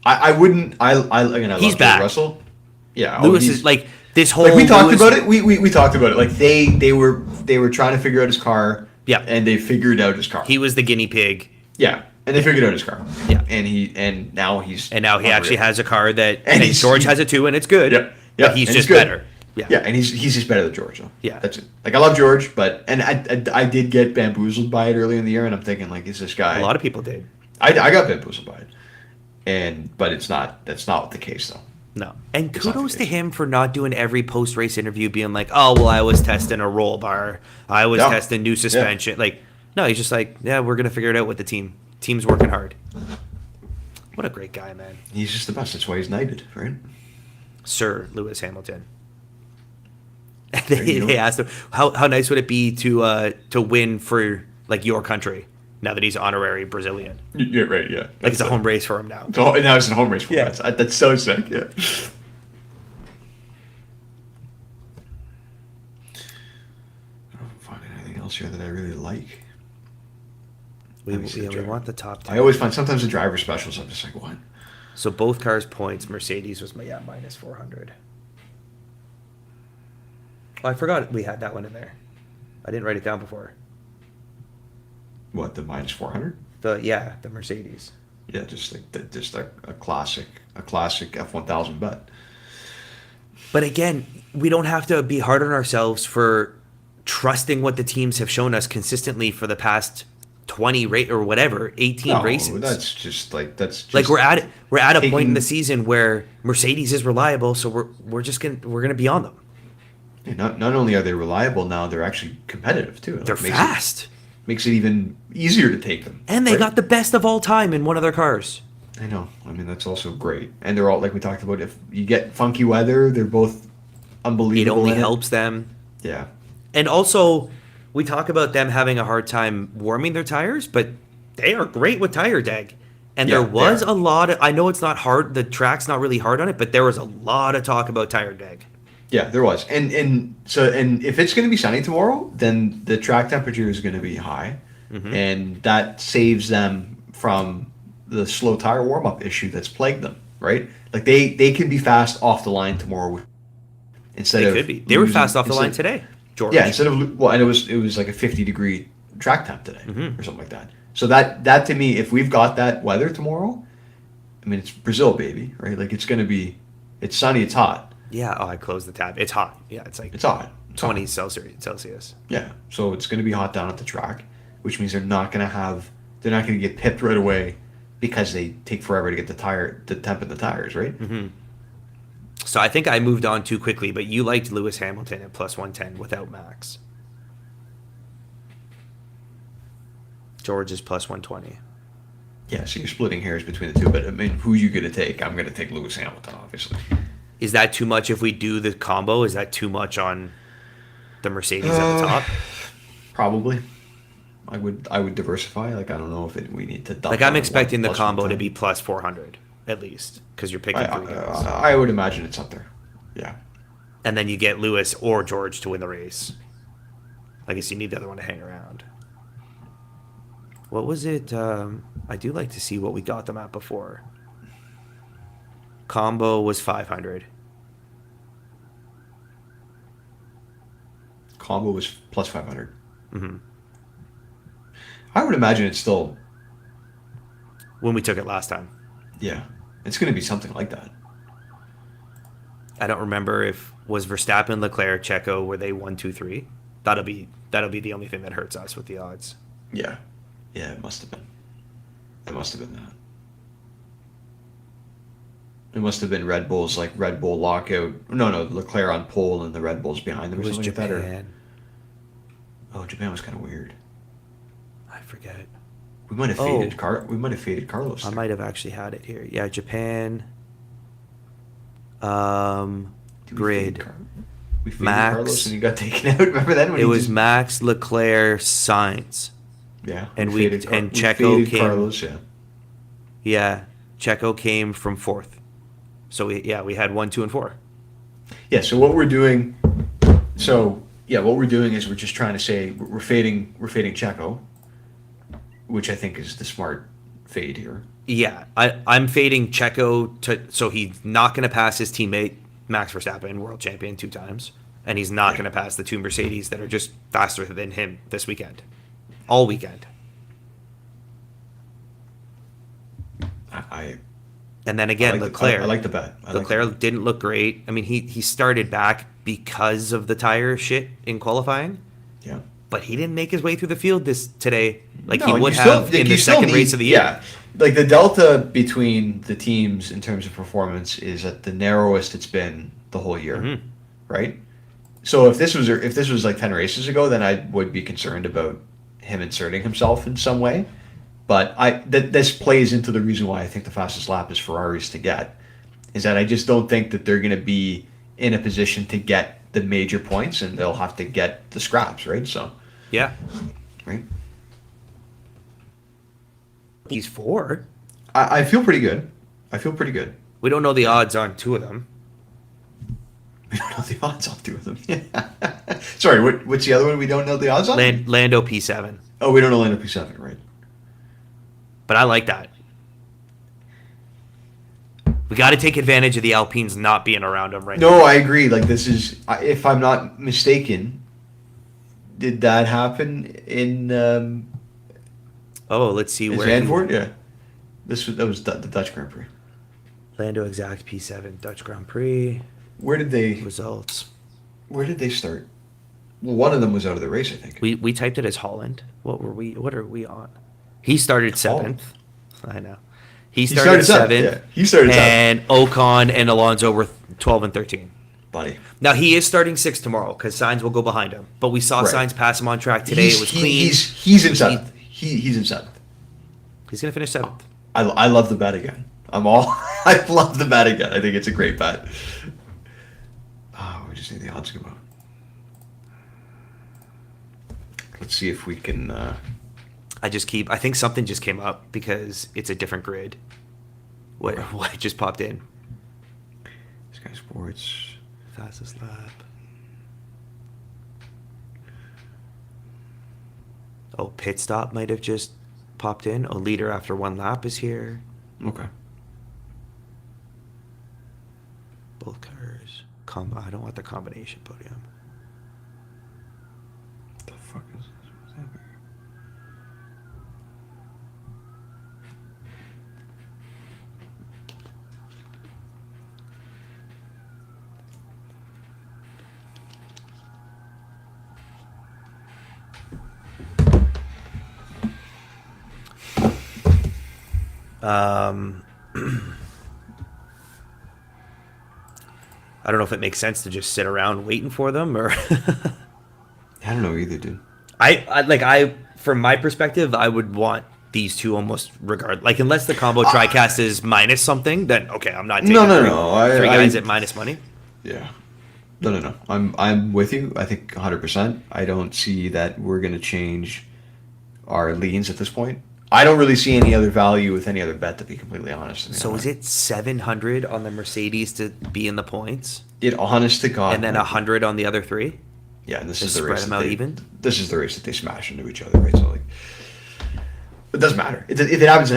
I wouldn't. I love Love George Russell. Yeah, Lewis is like this whole. Like we talked about it. We talked about it. Like they were trying to figure out his car. Yeah, and they figured out his car. He was the guinea pig. Yeah. And they figured out his car. Yeah. And now he actually has a car that and George has it too, and it's good. Yeah. Yeah. But he's just better. Yeah. Yeah, and he's just better than George though. Yeah. That's it. Like, I love George, but I did get bamboozled by it early in the year, and I'm thinking, like, is this guy? A lot of people did. I got bamboozled by it. But that's not the case though. No. And kudos to him for not doing every post race interview being like, "Oh, well, I was testing a roll bar. I was testing new suspension." Yeah. Like, no, he's just like, "Yeah, we're gonna figure it out with the team. Team's working hard." What a great guy, man. He's just the best. That's why he's knighted, right? Sir Lewis Hamilton. They asked him, how nice would it be to win for like your country now that he's honorary Brazilian? Yeah, right, yeah. Like it's a home race for him now. Now it's a home race for him. Yeah. That's so sick, yeah. else here that I really like? We want the top 10. I always find sometimes the driver specials, I'm just like, what? So both cars points. Mercedes was minus 400. Oh, I forgot we had that one in there. I didn't write it down before. What, the minus 400? The Mercedes. Yeah, just a classic F1000 bet. But again, we don't have to be hard on ourselves for trusting what the teams have shown us consistently for the past 20 or whatever 18 races. That's just like we're at a point in the season where Mercedes is reliable, so we're gonna be on them. Yeah, not only are they reliable now, they're actually competitive too. They're fast. Makes it even easier to take them. And they got the best of all time in one of their cars. I know. I mean, that's also great. And they're all, like we talked about, if you get funky weather, they're both unbelievable. It only helps them. Yeah. And also, we talk about them having a hard time warming their tires, but they are great with tire deg. And there was a lot of, I know it's not hard, the track's not really hard on it, but there was a lot of talk about tire deg. Yeah, there was. And if it's going to be sunny tomorrow, then the track temperature is going to be high. Mm-hmm. And that saves them from the slow tire warm-up issue that's plagued them, right? Like they can be fast off the line tomorrow They were fast off the line today, George. Yeah, and it was like a 50-degree track temp today or something like that. So that to me, if we've got that weather tomorrow, I mean, it's Brazil, baby, right? Like it's sunny, it's hot. Yeah, I closed the tab. It's hot. Yeah, it's hot. 20 Celsius. Yeah, so it's going to be hot down at the track, which means they're not going to get pipped right away because they take forever to get the temp in the tires, right? Mm-hmm. So I think I moved on too quickly, but you liked Lewis Hamilton at plus 110 without Max. George is plus 120. Yeah, so you're splitting hairs between the two, but I mean, who are you going to take? I'm going to take Lewis Hamilton, obviously. Is that too much if we do the combo? Is that too much on the Mercedes at the top? Probably. I would diversify. Like, I don't know if we need to dump. Like, I'm expecting the combo to be plus 400 at least because you're picking 3 guys. I would imagine it's up there. Yeah. And then you get Lewis or George to win the race. I guess you need the other one to hang around. What was it? I do like to see what we got them at before. Combo was 500. Combo was plus 500. Mm-hmm. I would imagine it's still... When we took it last time. Yeah. It's going to be something like that. I don't remember if... Was Verstappen, Leclerc, Checo, were they 1, 2, 3? That'll be the only thing that hurts us with the odds. Yeah. Yeah, it must have been. It must have been that. It must have been Red Bull's, like, Red Bull lockout. No, Leclerc on pole and the Red Bulls behind them or something Japan. like that. Oh, Japan was kind of weird. I forget. We might have faded Carlos. I might have actually had it here. Yeah, Japan. Grid. We faded Max. Carlos and he got taken out. Remember that? It was Max, Leclerc, Sainz. Yeah. And Checo came. Carlos, yeah. Yeah, Checo came from 4th. So we had 1, 2, and 4. Yeah. So what we're doing is we're just trying to say we're fading Checo, which I think is the smart fade here. Yeah, I'm fading Checo so he's not going to pass his teammate Max Verstappen, world champion 2 times, and he's not going to pass the 2 Mercedes that are just faster than him this weekend, all weekend. And then again, Leclerc. I like the bet. Leclerc didn't look great. I mean, he started back because of the tire shit in qualifying. Yeah. But he didn't make his way through the field today like he would have in the second race of the year. Yeah. Like the delta between the teams in terms of performance is at the narrowest it's been the whole year. Mm-hmm. Right? So if this was like 10 races ago, then I would be concerned about him inserting himself in some way. But this plays into the reason why I think the fastest lap is Ferraris to get, is that I just don't think that they're going to be in a position to get the major points, and they'll have to get the scraps, right? So, yeah, right. He's 4. I feel pretty good. We don't know the odds on 2 of them. We don't know the odds on two of them. Sorry, what's the other one we don't know the odds on? Lando P7. Oh, we don't know Lando P7, right? But I like that. We got to take advantage of the Alpines not being around him right now. No, I agree. Like, this is, if I'm not mistaken, did that happen in Let's see where. Zandvoort? Yeah. That was the Dutch Grand Prix. Lando Exact P7 Dutch Grand Prix Where did they results. Where did they start? Well, one of them was out of the race, I think. We typed it as Holland. What are we on? He started 7th. I know. He started 7th. Yeah. He started 7th. And Ocon and Alonso were 12 and 13. Buddy. Now he is starting 6th tomorrow because Sainz will go behind him. But we saw Sainz pass him on track today. It was clean. He's in 7th. He's in 7th. He's gonna finish 7th. I love the bet again. I love the bet again. I think it's a great bet. Oh, we just need the odds to come out. Let's see if we can. I think something just came up because it's a different grid. What just popped in? Sky Sports. Fastest lap. Oh, pit stop might have just popped in. A leader after one lap is here. Okay. Both cars. I don't want the combination podium. What the fuck is this? What's happening? I don't know if it makes sense to just sit around waiting for them or I don't know either, dude. From my perspective, I would want these two almost regard, like, unless the combo TriCast is minus something, then okay, I'm not taking three guys at minus money. Yeah. No. I'm with you. I think 100%. I don't see that we're going to change our leans at this point. I don't really see any other value with any other bet, to be completely honest. So is it 700 on the Mercedes to be in the points? Honest to God. And then 100 on the other three? Yeah, and this is to the race. Spread them out even? This is the race that they smash into each other, right? So, like, it doesn't matter. If it happens, it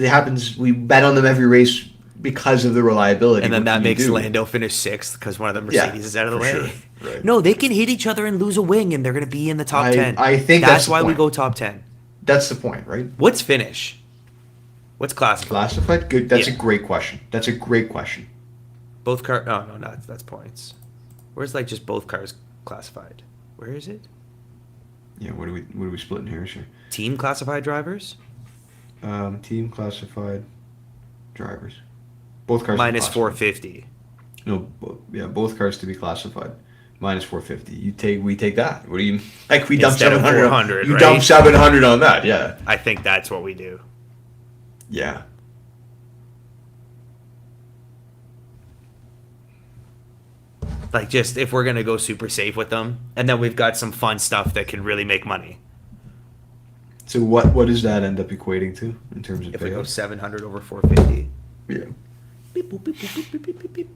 happens. We bet on them every race because of the reliability. And then that makes Lando finish 6th because one of the Mercedes is out of the way. Sure. Right. No, they can hit each other and lose a wing, and they're going to be in the top 10. I think that's why the we point. go top 10. That's the point, right? What's finish? What's classified? Classified? Good. That's a great question. Both cars. Oh no, that's points. Where's like just both cars classified? Where is it? Yeah. What are we splitting here? Sure. Team classified drivers. Team classified drivers. Both cars minus 450. No. Both cars to be classified. Minus 450. We take that. What do you like? We dump 700. You dump 700 on that. Yeah. I think that's what we do. Yeah. Like, just if we're gonna go super safe with them, and then we've got some fun stuff that can really make money. So what does that end up equating to in terms of if we go 700 over 450? Yeah. Beep, boop, beep, boop, beep, beep, beep, beep, beep.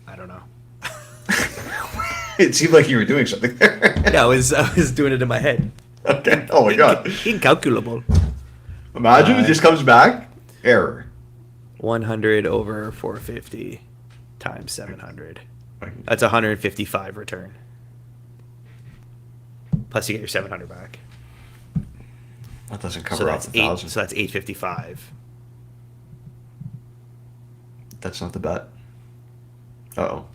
I don't know. It seemed like you were doing something there. Yeah, I was doing it in my head. Okay. Oh my god. Incalculable. Imagine it just comes back. Error. 100 over 450 times 700. That's 155 return. Plus you get your 700 back. That doesn't cover off the 1,000. So that's 855. That's not the bet. Uh-oh.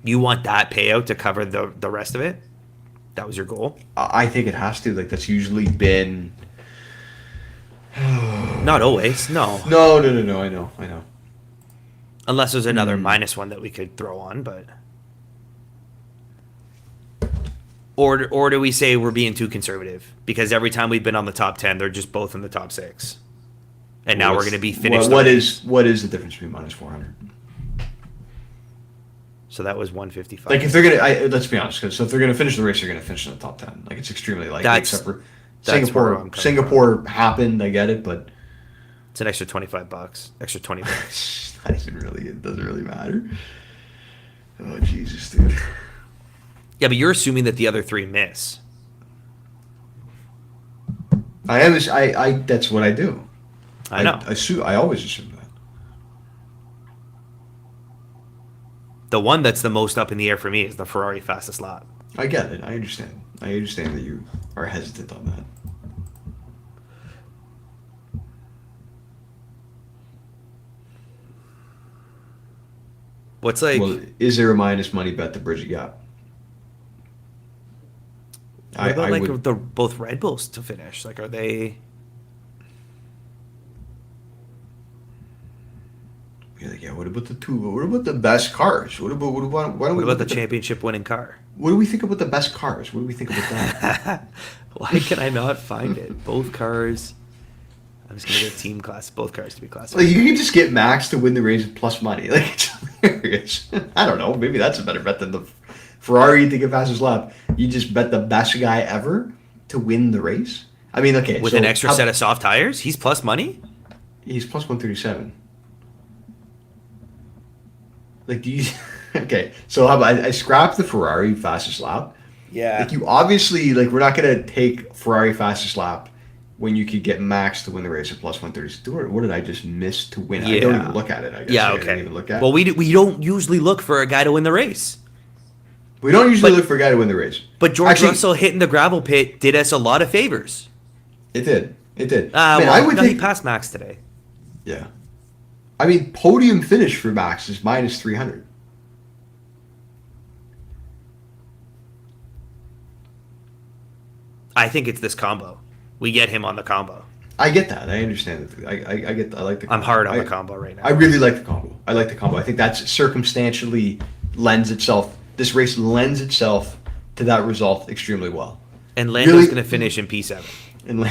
You want that payout to cover the rest of it? That was your goal? I think it has to. Like, that's usually been... Not always, no. No. I know. Unless there's another minus one that we could throw on, but... Or do we say we're being too conservative? Because every time we've been on the top 10, they're just both in the top 6. And now we're going to be finished. What is the difference between minus 400? So that was 155. Like, if they're going to... Let's be honest. So if they're going to finish the race, they're going to finish in the top 10. Like, it's extremely likely. Except for Singapore happened. I get it, but... It's an extra $25, extra 20 bucks. It doesn't really matter. Oh, Jesus, dude. Yeah, but you're assuming that the other three miss. That's what I do. I know. I always assume that. The one that's the most up in the air for me is the Ferrari fastest lap. I get it. I understand. I understand that you are hesitant on that. What's like? Well, is there a minus money bet to bridge a gap? What about the both Red Bulls to finish? Like, are they? You're like, yeah. What about the two? What about the best cars? Why don't we? What about the championship winning car? What do we think about the best cars? What do we think about that? Why can I not find it? Both cars. I'm just gonna get team class. Both cars to be classified. Like, you can just get Max to win the race plus money. Like, it's hilarious. I don't know. Maybe that's a better bet than the Ferrari to get fastest lap. You just bet the best guy ever to win the race. I mean, okay, with an extra set of soft tires, he's plus money. He's plus 137. Like, do you? Okay, so how about I scrap the Ferrari fastest lap? Yeah. Like, you obviously, like, we're not gonna take Ferrari fastest lap when you could get Max to win the race at plus 132. What did I just miss to win? Yeah. I don't even look at it. I guess. Yeah, I okay. didn't even look at it. Well, we don't usually look for a guy to win the race. We don't usually look for a guy to win the race. But George Russell hitting the gravel pit did us a lot of favors. It did. It did. He passed Max today. Yeah. I mean, podium finish for Max is minus 300. I think it's this combo. We get him on the combo. I get that. I understand it. I like the combo. I'm hard on the combo right now. I really like the combo. I think that's circumstantially this race lends itself to that result extremely well. And Lando's going to finish in P7. And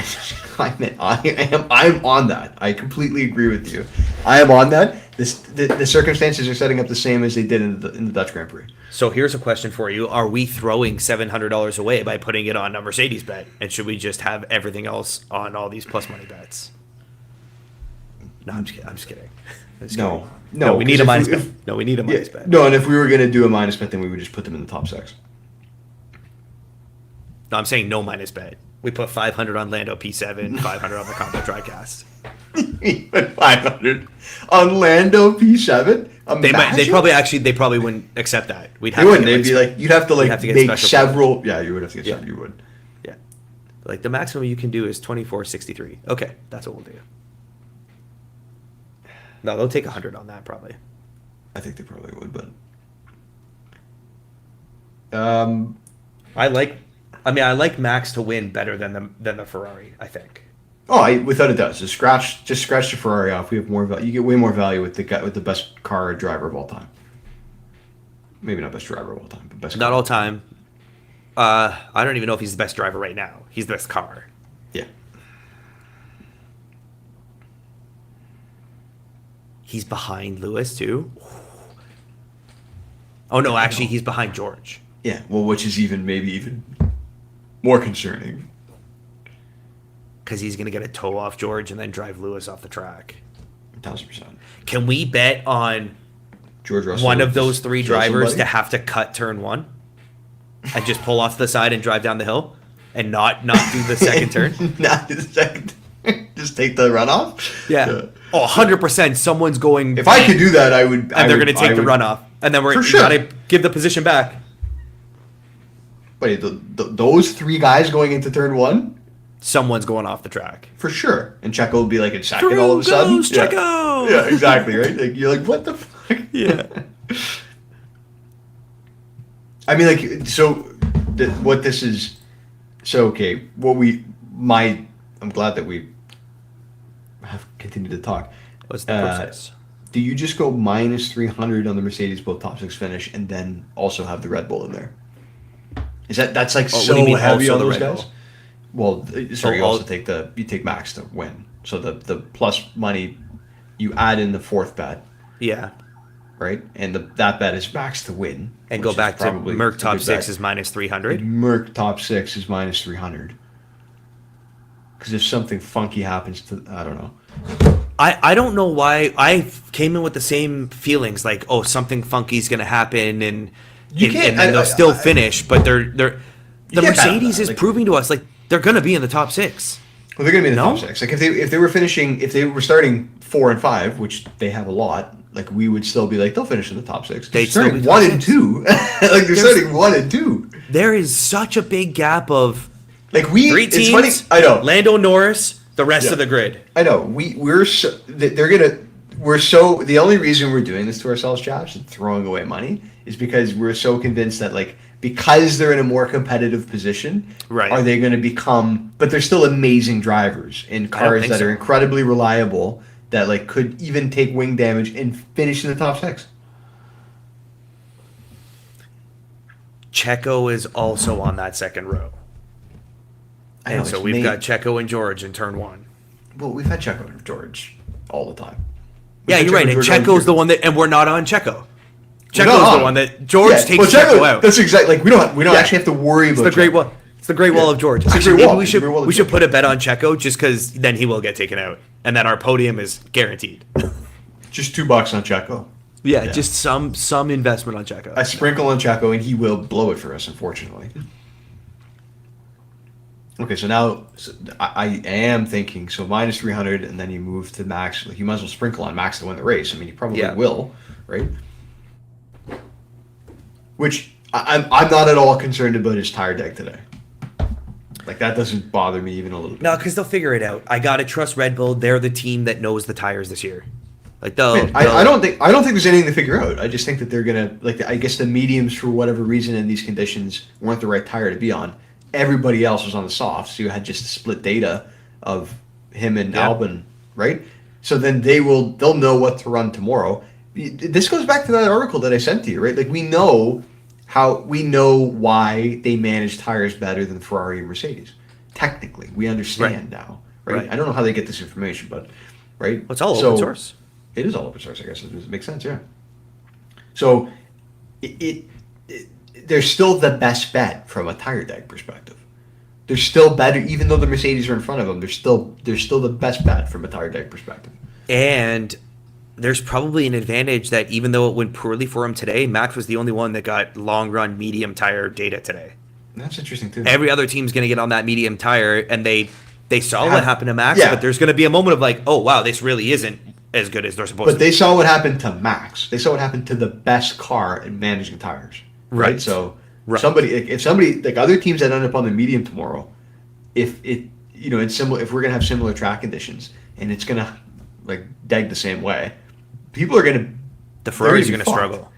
I'm on that. I completely agree with you. I am on that. The circumstances are setting up the same as they did in the Dutch Grand Prix. So here's a question for you. Are we throwing $700 away by putting it on a Mercedes bet? And should we just have everything else on all these plus money bets? No, I'm just kidding. No, we need a minus bet. No, we need a minus bet. No, and if we were going to do a minus bet, then we would just put them in the top six. No, I'm saying no minus bet. We put 500 on Lando P7, 500 on the combo TriCast. 500 on Lando P7. They probably wouldn't accept that. They wouldn't. They'd be like, you'd have to make several. Yeah, you would have to get several. You would. Yeah, like the maximum you can do is 2463. Okay, that's what we'll do. No, they'll take 100 on that probably. I think they probably would, but I like Max to win better than the Ferrari, I think. Oh, without a doubt. So scratch the Ferrari off. We have more value. You get way more value with the guy with the best car driver of all time. Maybe not best driver of all time, but best. Not all time. I don't even know if he's the best driver right now. He's the best car. Yeah. He's behind Lewis too. Oh no, actually he's behind George. Yeah, well, which is maybe even more concerning. Because he's going to get a toe off George and then drive Lewis off the track. 1,000%. Can we bet on George Russell, one of those three drivers to have to cut turn one and just pull off to the side and drive down the hill and not do the second turn? Not do the second turn. Just take the runoff? Yeah. Oh, 100%. Someone's going. If I could do that, I would. And they're going to take the runoff. And then we're got to give the position back. Wait, those three guys going into turn one? Someone's going off the track. For sure. And Checo will be like in second all of a sudden. Checo! Yeah, exactly, right? Like, you're like, what the fuck? Yeah. I mean, like, so what this is, so, okay, I'm glad that we have continued to talk. What's the process? Do you just go minus 300 on the Mercedes both top six finish and then also have the Red Bull in there? That's like so heavy on those guys? Well, sorry, you also take Max to win. So the plus money, you add in the fourth bet. Yeah. Right? And that bet is Max to win. And go back to Merc top six is minus 300. Merc top six is minus 300. Because if something funky happens to, I don't know. I don't know why I came in with the same feelings like, oh, something funky is going to happen, and You can't- and then they'll still finish, but they're the can't bet on Mercedes that. is Like- proving to us like they're going to be in the top 6. Well, they're going to be in the No? top 6. Like if they were finishing, if they were starting 4 and 5, which they have a lot, like we would still be like they'll finish in the top 6. They're They'd still starting be 1 top and 6. 2. Like they're starting 1 and 2. There is such a big gap of Like we, 3 it's teams. funny. I know. Lando Norris, the rest Yeah. of the grid. I know. We're so they're gonna. We're so the only reason we're doing this to ourselves, Josh, and throwing away money is because we're so convinced that like because they're in a more competitive position, Right. are they going to become? But they're still amazing drivers in cars think that so. are incredibly reliable that like could even take wing damage and finish in the top 6. Checo is also on that second row. I know, And so it's we've made- got Checo and George in turn 1. Well, we've had Checo and George all the time. Yeah, We've you're had right. And George all Checo's year. the one that, and we're not on Checo. We're Checo's not the on. one that George Yeah, takes well, Checo out. That's exactly like we don't Yeah. actually have to worry about It's the great Checo. wall. It's the great wall Yeah. of George. It's the Actually, great maybe wall. we It's the should great wall of we should George. put a bet on Checo just because then he will get taken out, and then our podium is guaranteed. Just $2 on Checo. Yeah, Yeah. just some investment on Checo. A sprinkle on Checo, and he will blow it for us, unfortunately. Okay, so now I am thinking, so minus 300, and then you move to max. Like you might as well sprinkle on max to win the race. I mean, you probably Yeah. will, right? Which I'm not at all concerned about his tire deck today. Like that doesn't bother me even a little bit. No, because they'll figure it out. I gotta trust Red Bull. They're the team that knows the tires this year. Like Man, I don't think there's anything to figure out. I just think that they're gonna like. I guess the mediums, for whatever reason, in these conditions, weren't the right tire to be on. Everybody else was on the soft, so you had just split data of him and Yeah. Albon, right? So then they'll know what to run tomorrow. This goes back to that article that I sent to you, right? Like we know why they manage tires better than Ferrari and Mercedes. Technically, we understand now, right? Right. I don't know how they get this information, but right, Well, it's all open source. It is all open source, I guess. It makes sense, yeah. So, they're still the best bet from a tire deck perspective. They're still better, even though the Mercedes are in front of them. They're still the best bet from a tire deck perspective. And there's probably an advantage that even though it went poorly for him today, Max was the only one that got long run medium tire data today. That's interesting too. Every other team's going to get on that medium tire, and they saw what happened to Max, Yeah. but there's going to be a moment of like, oh wow, this really isn't as good as they're supposed to. But they saw what happened to Max. They saw what happened to the best car in managing tires. Right. So Right. if somebody like other teams that end up on the medium tomorrow, if we're gonna have similar track conditions and it's gonna like deg the same way, people are gonna The Ferraris are they're going to fucked. struggle.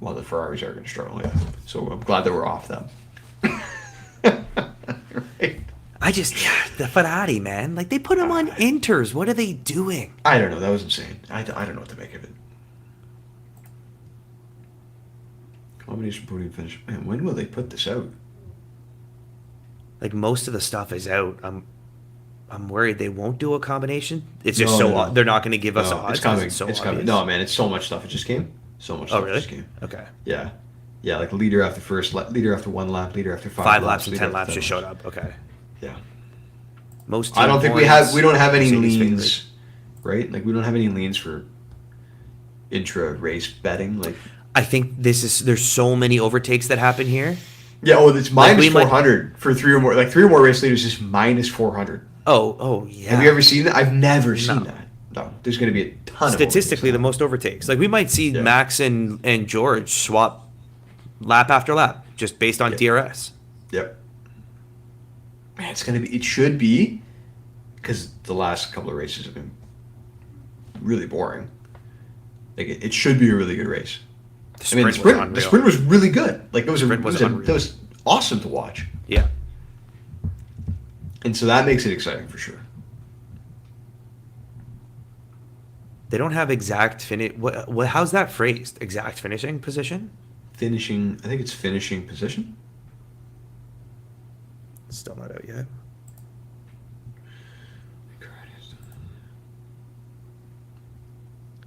Well, the Ferraris are gonna struggle. Yeah. So I'm glad that we're off them. Right. The Ferrari, man, like they put him on inters. What are they doing? I don't know. That was insane. I don't know what to make of it. Combination podium finish. Man, when will they put this out? Like most of the stuff is out. I'm worried they won't do a combination. It's just No. they're not going to give us No, odds. it's 'cause coming. It's so it's coming. obvious. No, man, it's so much stuff. It just came. So much Oh stuff really? just came. Okay. Yeah. Yeah, like leader after first, leader after 1 lap, leader after 5 laps and leader 10 laps after just 10 showed up. Okay. Yeah. Most. I don't team think points, we don't have any Mercedes leans, favored. right? Like we don't have any leans for intra race betting. Like I think there's so many overtakes that happen here. yeah, oh, it's minus we might- 400 for 3 or more. Like 3 or more race leaders is minus 400. Oh yeah. Have you ever seen that? I've never seen No. that. No, there's going to be a ton Statistically, of the most overtakes. Like we might see Yeah. Max and George swap lap after lap just based on Yeah. DRS. Yep. Man, it should be, because the last couple of races have been really boring. Like it should be a really good race. The I mean, sprint the sprint was really good. Like it was Sprint was unreal. that was awesome to watch. Yeah. And so that makes it exciting for sure. They don't have exact finish. What? How's that phrased? Exact finishing position? Finishing, I think it's finishing position. Still not out yet.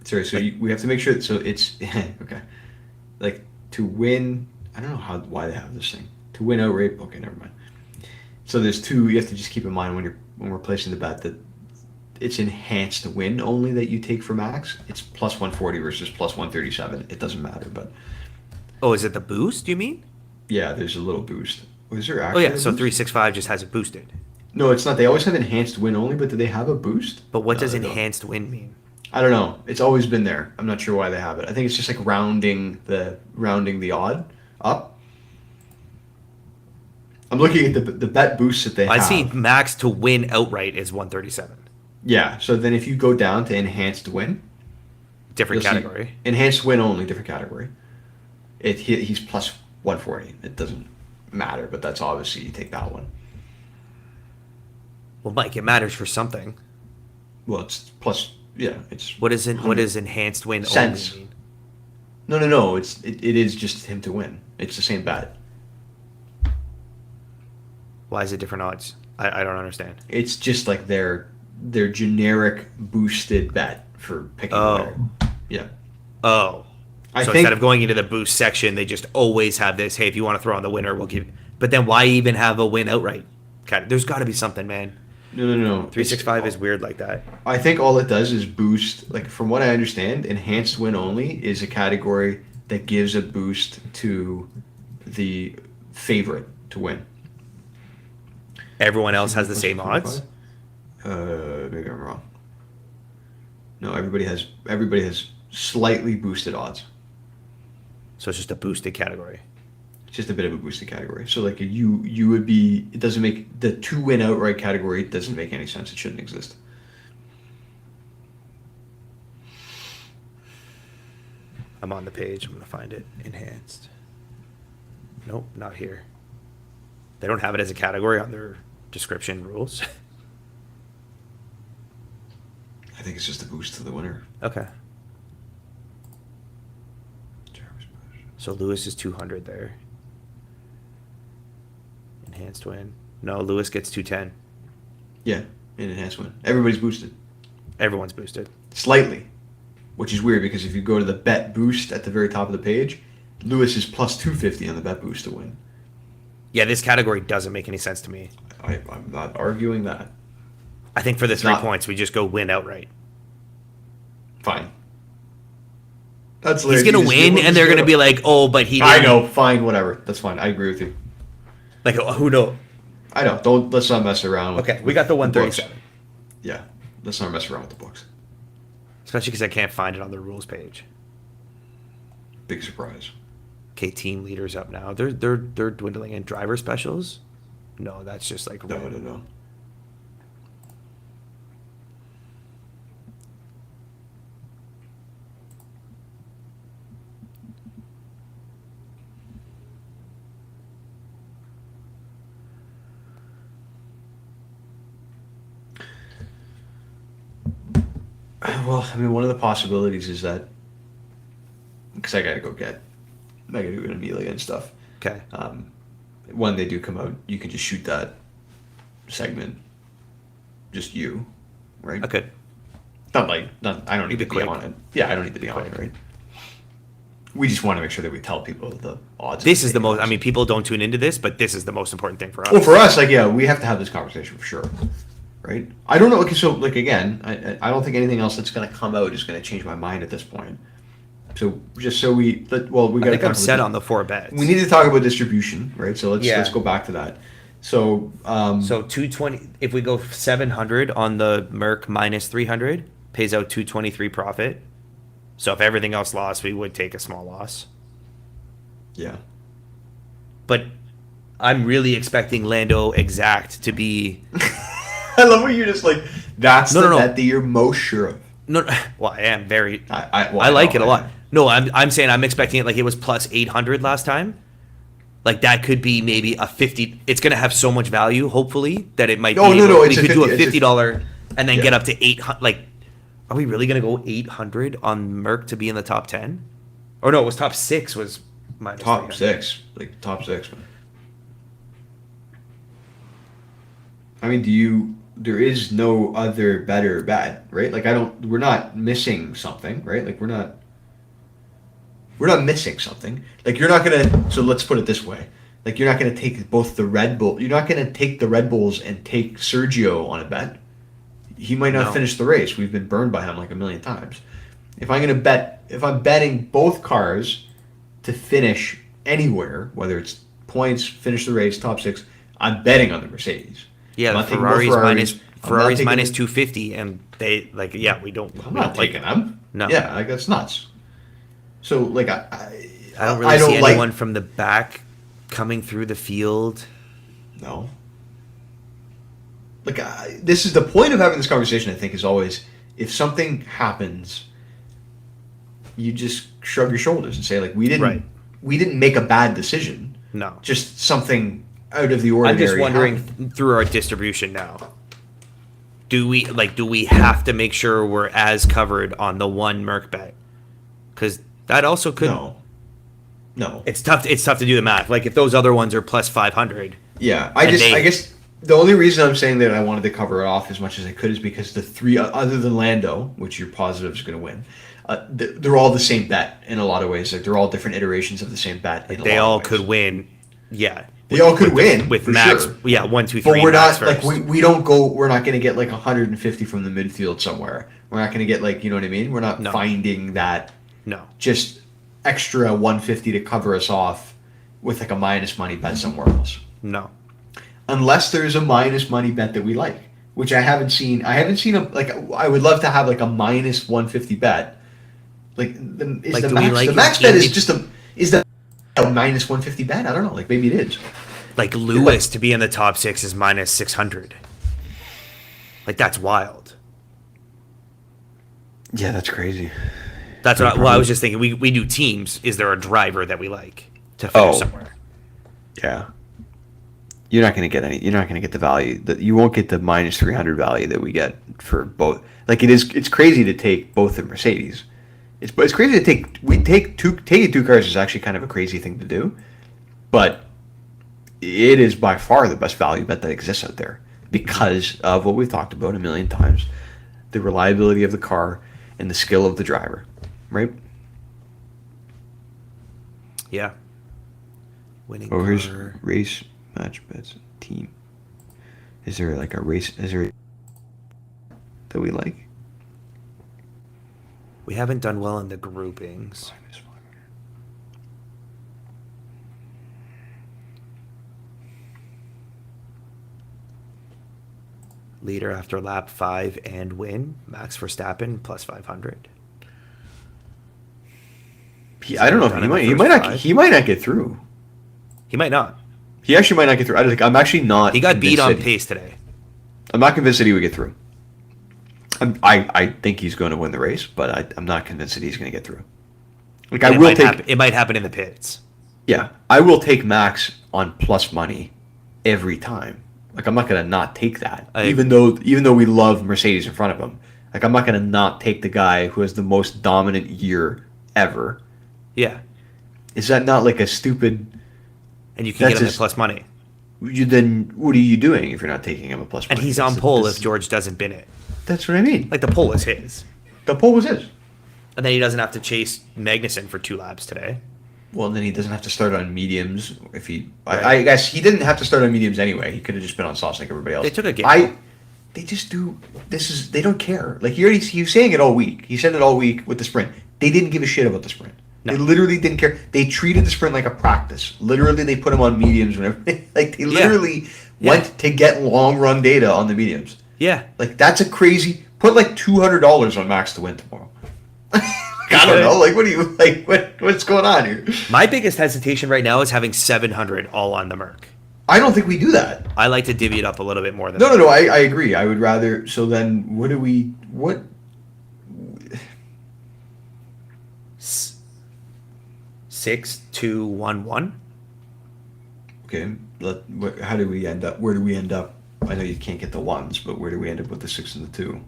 Sorry, so we have to make sure that, so it's okay. Like to win, I don't know why they have this thing. To win outright, okay, never mind. So there's two. You have to just keep in mind when we're placing the bet that it's enhanced win only that you take for max, it's plus 140 versus plus 137. It doesn't matter, but Oh, is it the boost, you mean? yeah, there's a little boost. Was there Oh, actually yeah, a so boost? 365 just has it boosted. No, it's not. They always have enhanced win only, but do they have a boost? But what No, does they don't. enhanced win mean? I don't know. It's always been there. I'm not sure why they have it. I think it's just like rounding the odd up. I'm looking at the bet boosts that they I have. see max to win outright is 137. Yeah. So then if you go down to enhanced win, Different you'll see category. enhanced win only, different category. He's plus 140. It doesn't matter, but that's obviously you take that one. Well, Mike, it matters for something. Well, it's plus. Yeah, it's What is it? What 100 does enhanced win cents. only mean? No. It is just him to win. It's the same bet. Why is it different odds? I don't understand. It's just like their generic boosted bet for picking the Oh. winner. Yeah. Oh. I So think- instead of going into the boost section, they just always have this, hey, if you want to throw on the winner, we'll give. But then why even have a win outright? God, there's got to be something, man. No. 365 is weird like that. I think all it does is boost. Like from what I understand, enhanced win only is a category that gives a boost to the favorite to win. Everyone else has the same odds. Maybe I'm wrong. No, everybody has slightly boosted odds. So it's just a boosted category. It's just a bit of a boosted category. So like you would be. It doesn't make the 2-win outright category. It doesn't make any sense. It shouldn't exist. I'm on the page. I'm going to find it. Enhanced. Nope, not here. They don't have it as a category on their description rules. I think it's just a boost to the winner. Okay. So Lewis is 200 there. Enhanced win. No, Lewis gets 210. Yeah, an enhanced win. Everybody's boosted Everyone's boosted. slightly, which is weird because if you go to the bet boost at the very top of the page, Lewis is plus 250 on the bet boost to win. Yeah, this category doesn't make any sense to me. I'm not arguing that. I think for the It's 3 not- points, we just go win outright. Fine. That's He's going to win, and they're going to be like, oh, but he didn't. I know. Fine. Whatever. That's fine. I agree with you. Like, oh, who knows? I know. Don't. Let's not mess around. With Okay, we got the books. 137. Yeah. Let's not mess around with the books. Especially because I can't find it on the rules page. Big surprise. Okay, team leaders up now. They're dwindling in driver specials. No, that's just like No. random. Well, I mean, one of the possibilities is that because I got to go Amelia and stuff. Okay. When they do come out, you can just shoot that segment. Just you, right? Okay. Not like I don't need Be to be quick. on it. Yeah, I don't need to be on it, right? We just want to make sure that we tell people the odds. This is the most. I mean, people don't tune into this, but this is the most important thing for us. Well, for us, like, yeah, we have to have this conversation for sure, right? I don't know. Okay, so like again, I don't think anything else that's going to come out is going to change my mind at this point. So just so we I think I'm set on the 4 bets. We need to talk about distribution, right? So let's go back to that. So So 220. If we go 700 on the Merc minus 300, pays out 223 profit. So if everything else lost, we would take a small loss. yeah, But I'm really expecting Lando exact to be. I love what you're just like. That's No, the no, no. bet that you're most sure of. No, well, I am very. I like it a know. lot. No, I'm saying I'm expecting it like it was plus 800 last time. Like that could be maybe a 50. It's gonna have so much value, hopefully, that it might. Oh, be no, able, no, we it's a could do a 50 $50 and then Yeah. get up to 800. Like, are we really gonna go 800 on Merc to be in the top 10? Or no, it was top 6 was minus Top 300. 6, like top 6, man. I mean, there is no other better bet, right? Like we're not missing something, right? Like we're not missing something. Like you're not gonna, so let's put it this way. Like you're not gonna take both the Red Bull, you're not gonna take the Red Bulls and take Sergio on a bet. he might not No. finish the race. We've been burned by him like a million times. If I'm betting both cars to finish anywhere, whether it's points, finish the race, top six, I'm betting on the Mercedes. Yeah, I'm the not taking both Ferrari's I'm not Ferrari's taking minus the- 250, and they like we don't. I'm we not don't like taking it. them. No. Yeah, like that's nuts. So like I don't really I don't see like anyone from the back coming through the field. no. Like this is the point of having this conversation. I think is always if something happens, you just shrug your shoulders and say like Right. we didn't make a bad decision. No. Just something out of the ordinary. I'm just wondering happened. through our distribution now. Do we have to make sure we're as covered on the one Merc bet? Because that also could. No. It's tough. It's tough to do the math. Like if those other ones are plus 500. Yeah, I guess the only reason I'm saying that I wanted to cover it off as much as I could is because the three other than Lando, which you're positive is going to win, they're all the same bet in a lot of ways. Like they're all different iterations of the same bet. Like they all could win. Yeah. They all could win with for Max. sure. Yeah, 1, 2, 3. But we're Max not like first. we don't go. We're not going to get like 150 from the midfield somewhere. We're not going to get like you know what I mean. We're not finding that No. just extra 150 to cover us off with like a minus money bet somewhere else. No. Unless there's a minus money bet that we like, which I haven't seen. I haven't seen a like. I would love to have like a minus 150 bet. Like the max bet is just a minus 150 bet. I don't know. Like maybe it is. Like Lewis to be in the top 6 is minus 600. Like that's wild. Yeah, that's crazy. That's what I was just thinking. We do teams. Is there a driver that we like to finish somewhere? Yeah. You're not going to get any. You're not going to get the value that you won't get the minus 300 value that we get for both. Like it is. It's crazy to take both the Mercedes. It's crazy to take taking two cars is actually kind of a crazy thing to do, but it is by far the best value bet that exists out there because of what we've talked about a million times, the reliability of the car and the skill of the driver, right? Yeah. Winning Or here's car. race match bets team. Is there like a race? Is there that we like? We haven't done well in the groupings. Leader after lap 5 and win. Max Verstappen plus 500. I don't know if he might not get through. He might not. He actually might not get through. I'm actually not. He got beat convinced on that pace today. I'm not convinced that he would get through. I think he's going to win the race, but I'm not convinced that he's going to get through. Like And it might happen in the pits. Yeah, I will take Max on plus money every time. Like I'm not going to not take that, even though we love Mercedes in front of him. Like I'm not going to not take the guy who has the most dominant year ever. Yeah. Is that not like a stupid? And you can get him at plus money. Then what are you doing if you're not taking him at plus money? And he's on pole if George doesn't bin it. That's what I mean. Like the pole is his. The pole was his. And then he doesn't have to chase Magnussen for 2 laps today. Well, then he doesn't have to start on mediums if he. Right. I guess he didn't have to start on mediums anyway. He could have just been on softs like everybody else. They took a gamble. They just do. They don't care. Like he was saying it all week. He said it all week with the sprint. They didn't give a shit about the sprint. No. They literally didn't care. They treated the sprint like a practice. Literally, they put him on mediums whenever. Like they literally went to get long run data on the mediums. Yeah. Like that's a crazy. Put like $200 on Max to win tomorrow. I don't know. Like, what do you like? What's going on here? My biggest hesitation right now is having 700 all on the Merc. I don't think we do that. I like to divvy it up a little bit more than No. I agree. I would rather. So then, what? 6, 2, 1, 1. Okay. How do we end up? Where do we end up? I know you can't get the ones, but where do we end up with the 6 and the 2?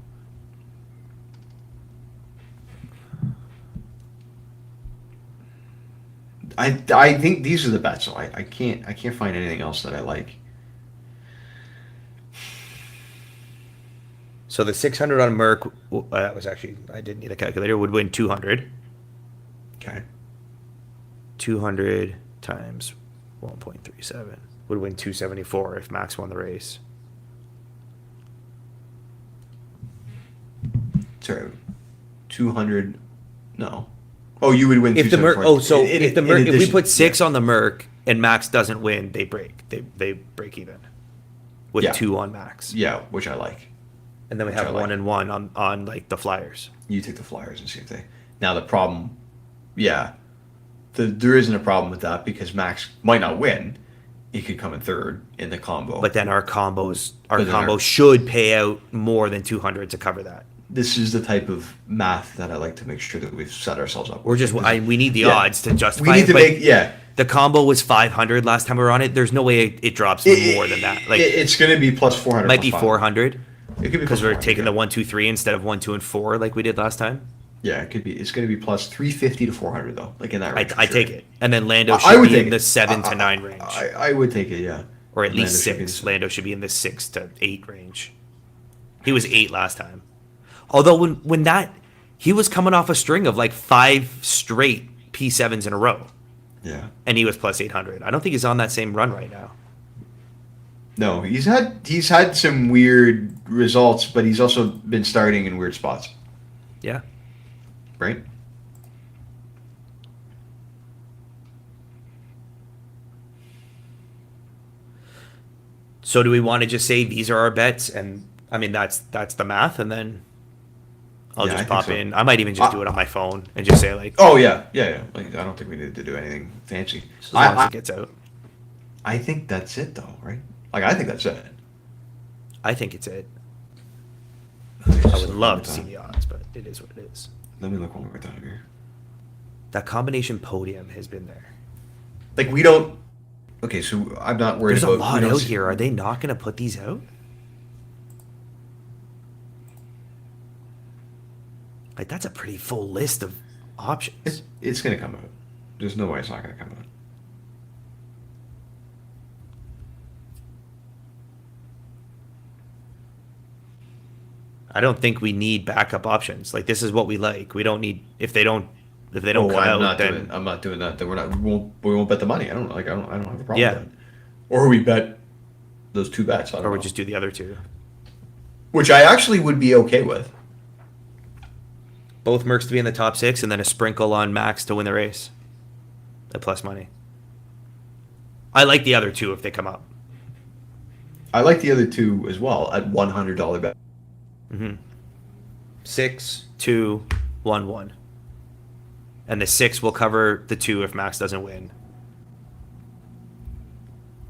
I think these are the bets. So I can't find anything else that I like. So the 600 on Merc, that was actually, I didn't need a calculator, would win 200. Okay. 200 times 1.37 would win 274 if Max won the race. sorry, 200. No. Oh, you would win. If the Merc, if we put 6 yeah. on the Merc and Max doesn't win, they break. They break even with 2 on Max. Yeah, which I like. And then we have 1 and 1 on like the Flyers. You take the Flyers and see if they. Now the problem, there isn't a problem with that because Max might not win. He could come in third in the combo. But then our combo should pay out more than 200 to cover that. This is the type of math that I like to make sure that we've set ourselves up. We need the odds to justify. We need to The combo was 500 last time we were on it. There's no way it drops more than that. Like it's going to be plus 400. Might be 400. It could be because we're taking the 1, 2, 3 instead of 1, 2, and 4 like we did last time. Yeah, it could be. It's going to be plus 350 to 400 though, like in that range. I take it, and then Lando should be in the 7 to 9 range. I would take it, yeah. Or at least 6. Lando should be in the 6 to 8 range. He was 8 last time. Although when he was coming off a string of like 5 straight P7s in a row. Yeah. And he was plus 800. I don't think he's on that same run right now. No, he's had some weird results, but he's also been starting in weird spots. Yeah. Right? So do we want to just say these are our bets? And I mean, that's the math. And then I'll just pop in. I might even just do it on my phone and just say like, oh yeah. Like, I don't think we need to do anything fancy. As long as it gets out. I think that's it though, right? Like, I think that's it. I think it's it. I would love to see the odds, but it is what it is. Let me look one more time here. That combination podium has been there. Like, we don't. Okay, so I'm not worried There's about. There's a lot out here. Are they not going to put these out? Like, that's a pretty full list of options. It's going to come out. There's no way it's not going to come out. I don't think we need backup options. Like, this is what we like. We don't need if they don't come out. I'm not doing that. Then we won't bet the money. I don't have a problem Yeah. with that. Or we bet those 2 bets. Or we just do the other 2. Which I actually would be okay with. Both Mercs to be in the top 6 and then a sprinkle on Max to win the race. At plus money. I like the other 2 if they come up. I like the other 2 as well at $100 bet. 6, 2, 1, 1. And the 6 will cover the 2 if Max doesn't win.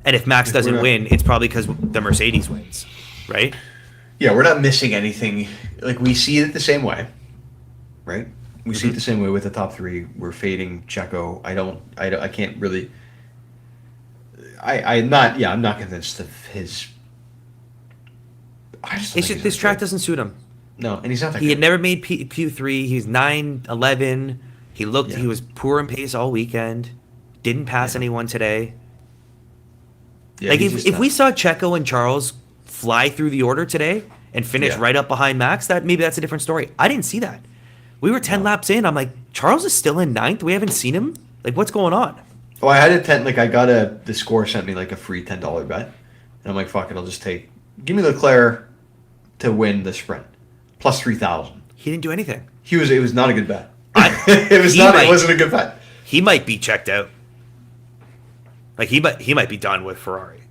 And if Max doesn't win, it's probably because the Mercedes wins, right? Yeah, we're not missing anything. Like, we see it the same way, right? We see it the same way with the top 3. We're fading Checo. I can't really. I'm not convinced of his. This track doesn't suit him. No, and he's not that He good. had never made Q3. He's 9-11. He was poor in pace all weekend. Didn't pass anyone today. Yeah, like if we saw Checo and Charles fly through the order today and finish right up behind Max, that's a different story. I didn't see that. We were 10 laps in. I'm like, Charles is still in 9th. We haven't seen him. Like, what's going on? Oh, I had a 10. Like, I got the score sent me like a free $10 bet, and I'm like, fuck it, I'll just give me Leclerc to win the sprint, plus 3,000. He didn't do anything. It was not a good bet. It wasn't a good bet. He might be checked out. Like he might be done with Ferrari.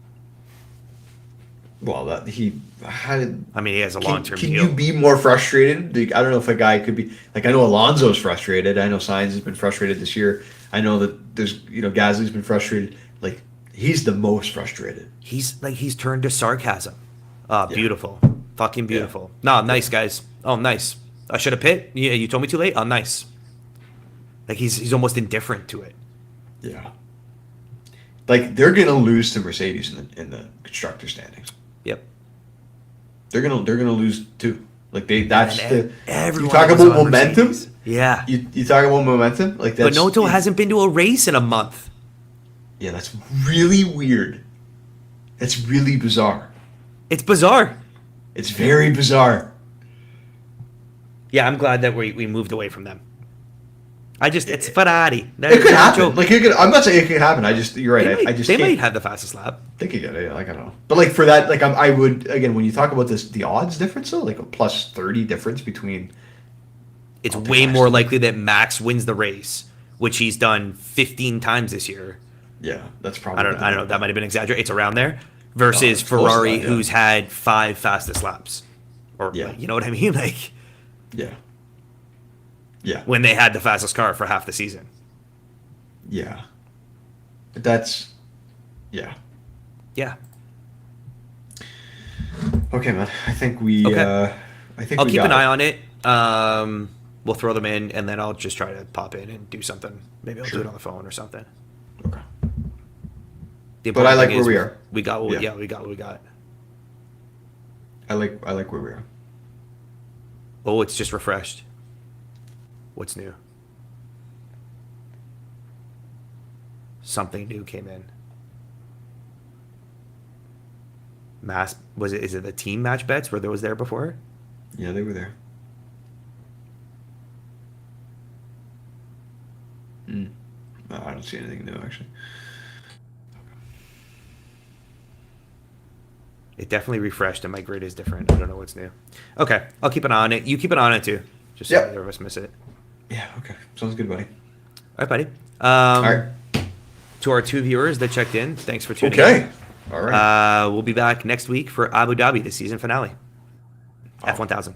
Well, he has a long-term deal. Can you be more frustrated? Like, I don't know if a guy could be. Like, I know Alonso's frustrated. I know Sainz has been frustrated this year. I know that there's Gasly's been frustrated. Like, he's the most frustrated. He's turned to sarcasm. Beautiful, fucking beautiful. Yeah. No, nice guys. Oh, nice. I should have pit. Yeah, you told me too late. Oh, nice. Like he's almost indifferent to it. Yeah. Like, they're gonna lose to Mercedes in the constructor standings. Yep. They're gonna lose too. Like you talk about momentum. Mercedes. Yeah. You talk about momentum. Like But Noto hasn't been to a race in a month. Yeah, that's really weird. It's really bizarre. It's bizarre. It's very bizarre. Yeah, I'm glad that we moved away from them. It's Ferrari. It could happen. Like, I'm not saying it could happen. You're right. They might have the fastest lap. I think you get it. Like, I don't know. But like for that, like I would again when you talk about the odds difference, though, like a plus 30 difference between it's I'll way take more Max. likely that Max wins the race, which he's done 15 times this year. Yeah, that's probably. I don't know. That might have been exaggerated. It's around there. Versus it's close to Ferrari, that, yeah. who's had 5 fastest laps, or Yeah. like, you know what I mean? Like Yeah. Yeah. when they had the fastest car for half the season. Yeah. That's. Yeah. Yeah. Okay, man. I think we. Okay. I think I'll we keep got an eye it. on it. We'll throw them in, and then I'll just try to pop in and do something. Maybe I'll do Sure. it on the phone or something. Okay. The But I important like thing where is we are. We got what Yeah. we got what we got. I like where we are. Oh, it's just refreshed. What's new? Something new came in. Is it the team match bets? Were those there before? Yeah, they were there. No, I don't see anything new actually. It definitely refreshed, and my grid is different. I don't know what's new. Okay, I'll keep an eye on it. You keep an eye on it too, just so Yep. neither of us miss it. Yeah. Okay. Sounds good, buddy. All right, buddy. All right. To our 2 viewers that checked in, thanks for tuning Okay. in. All right. We'll be back next week for Abu Dhabi, the season finale. Wow. F1000.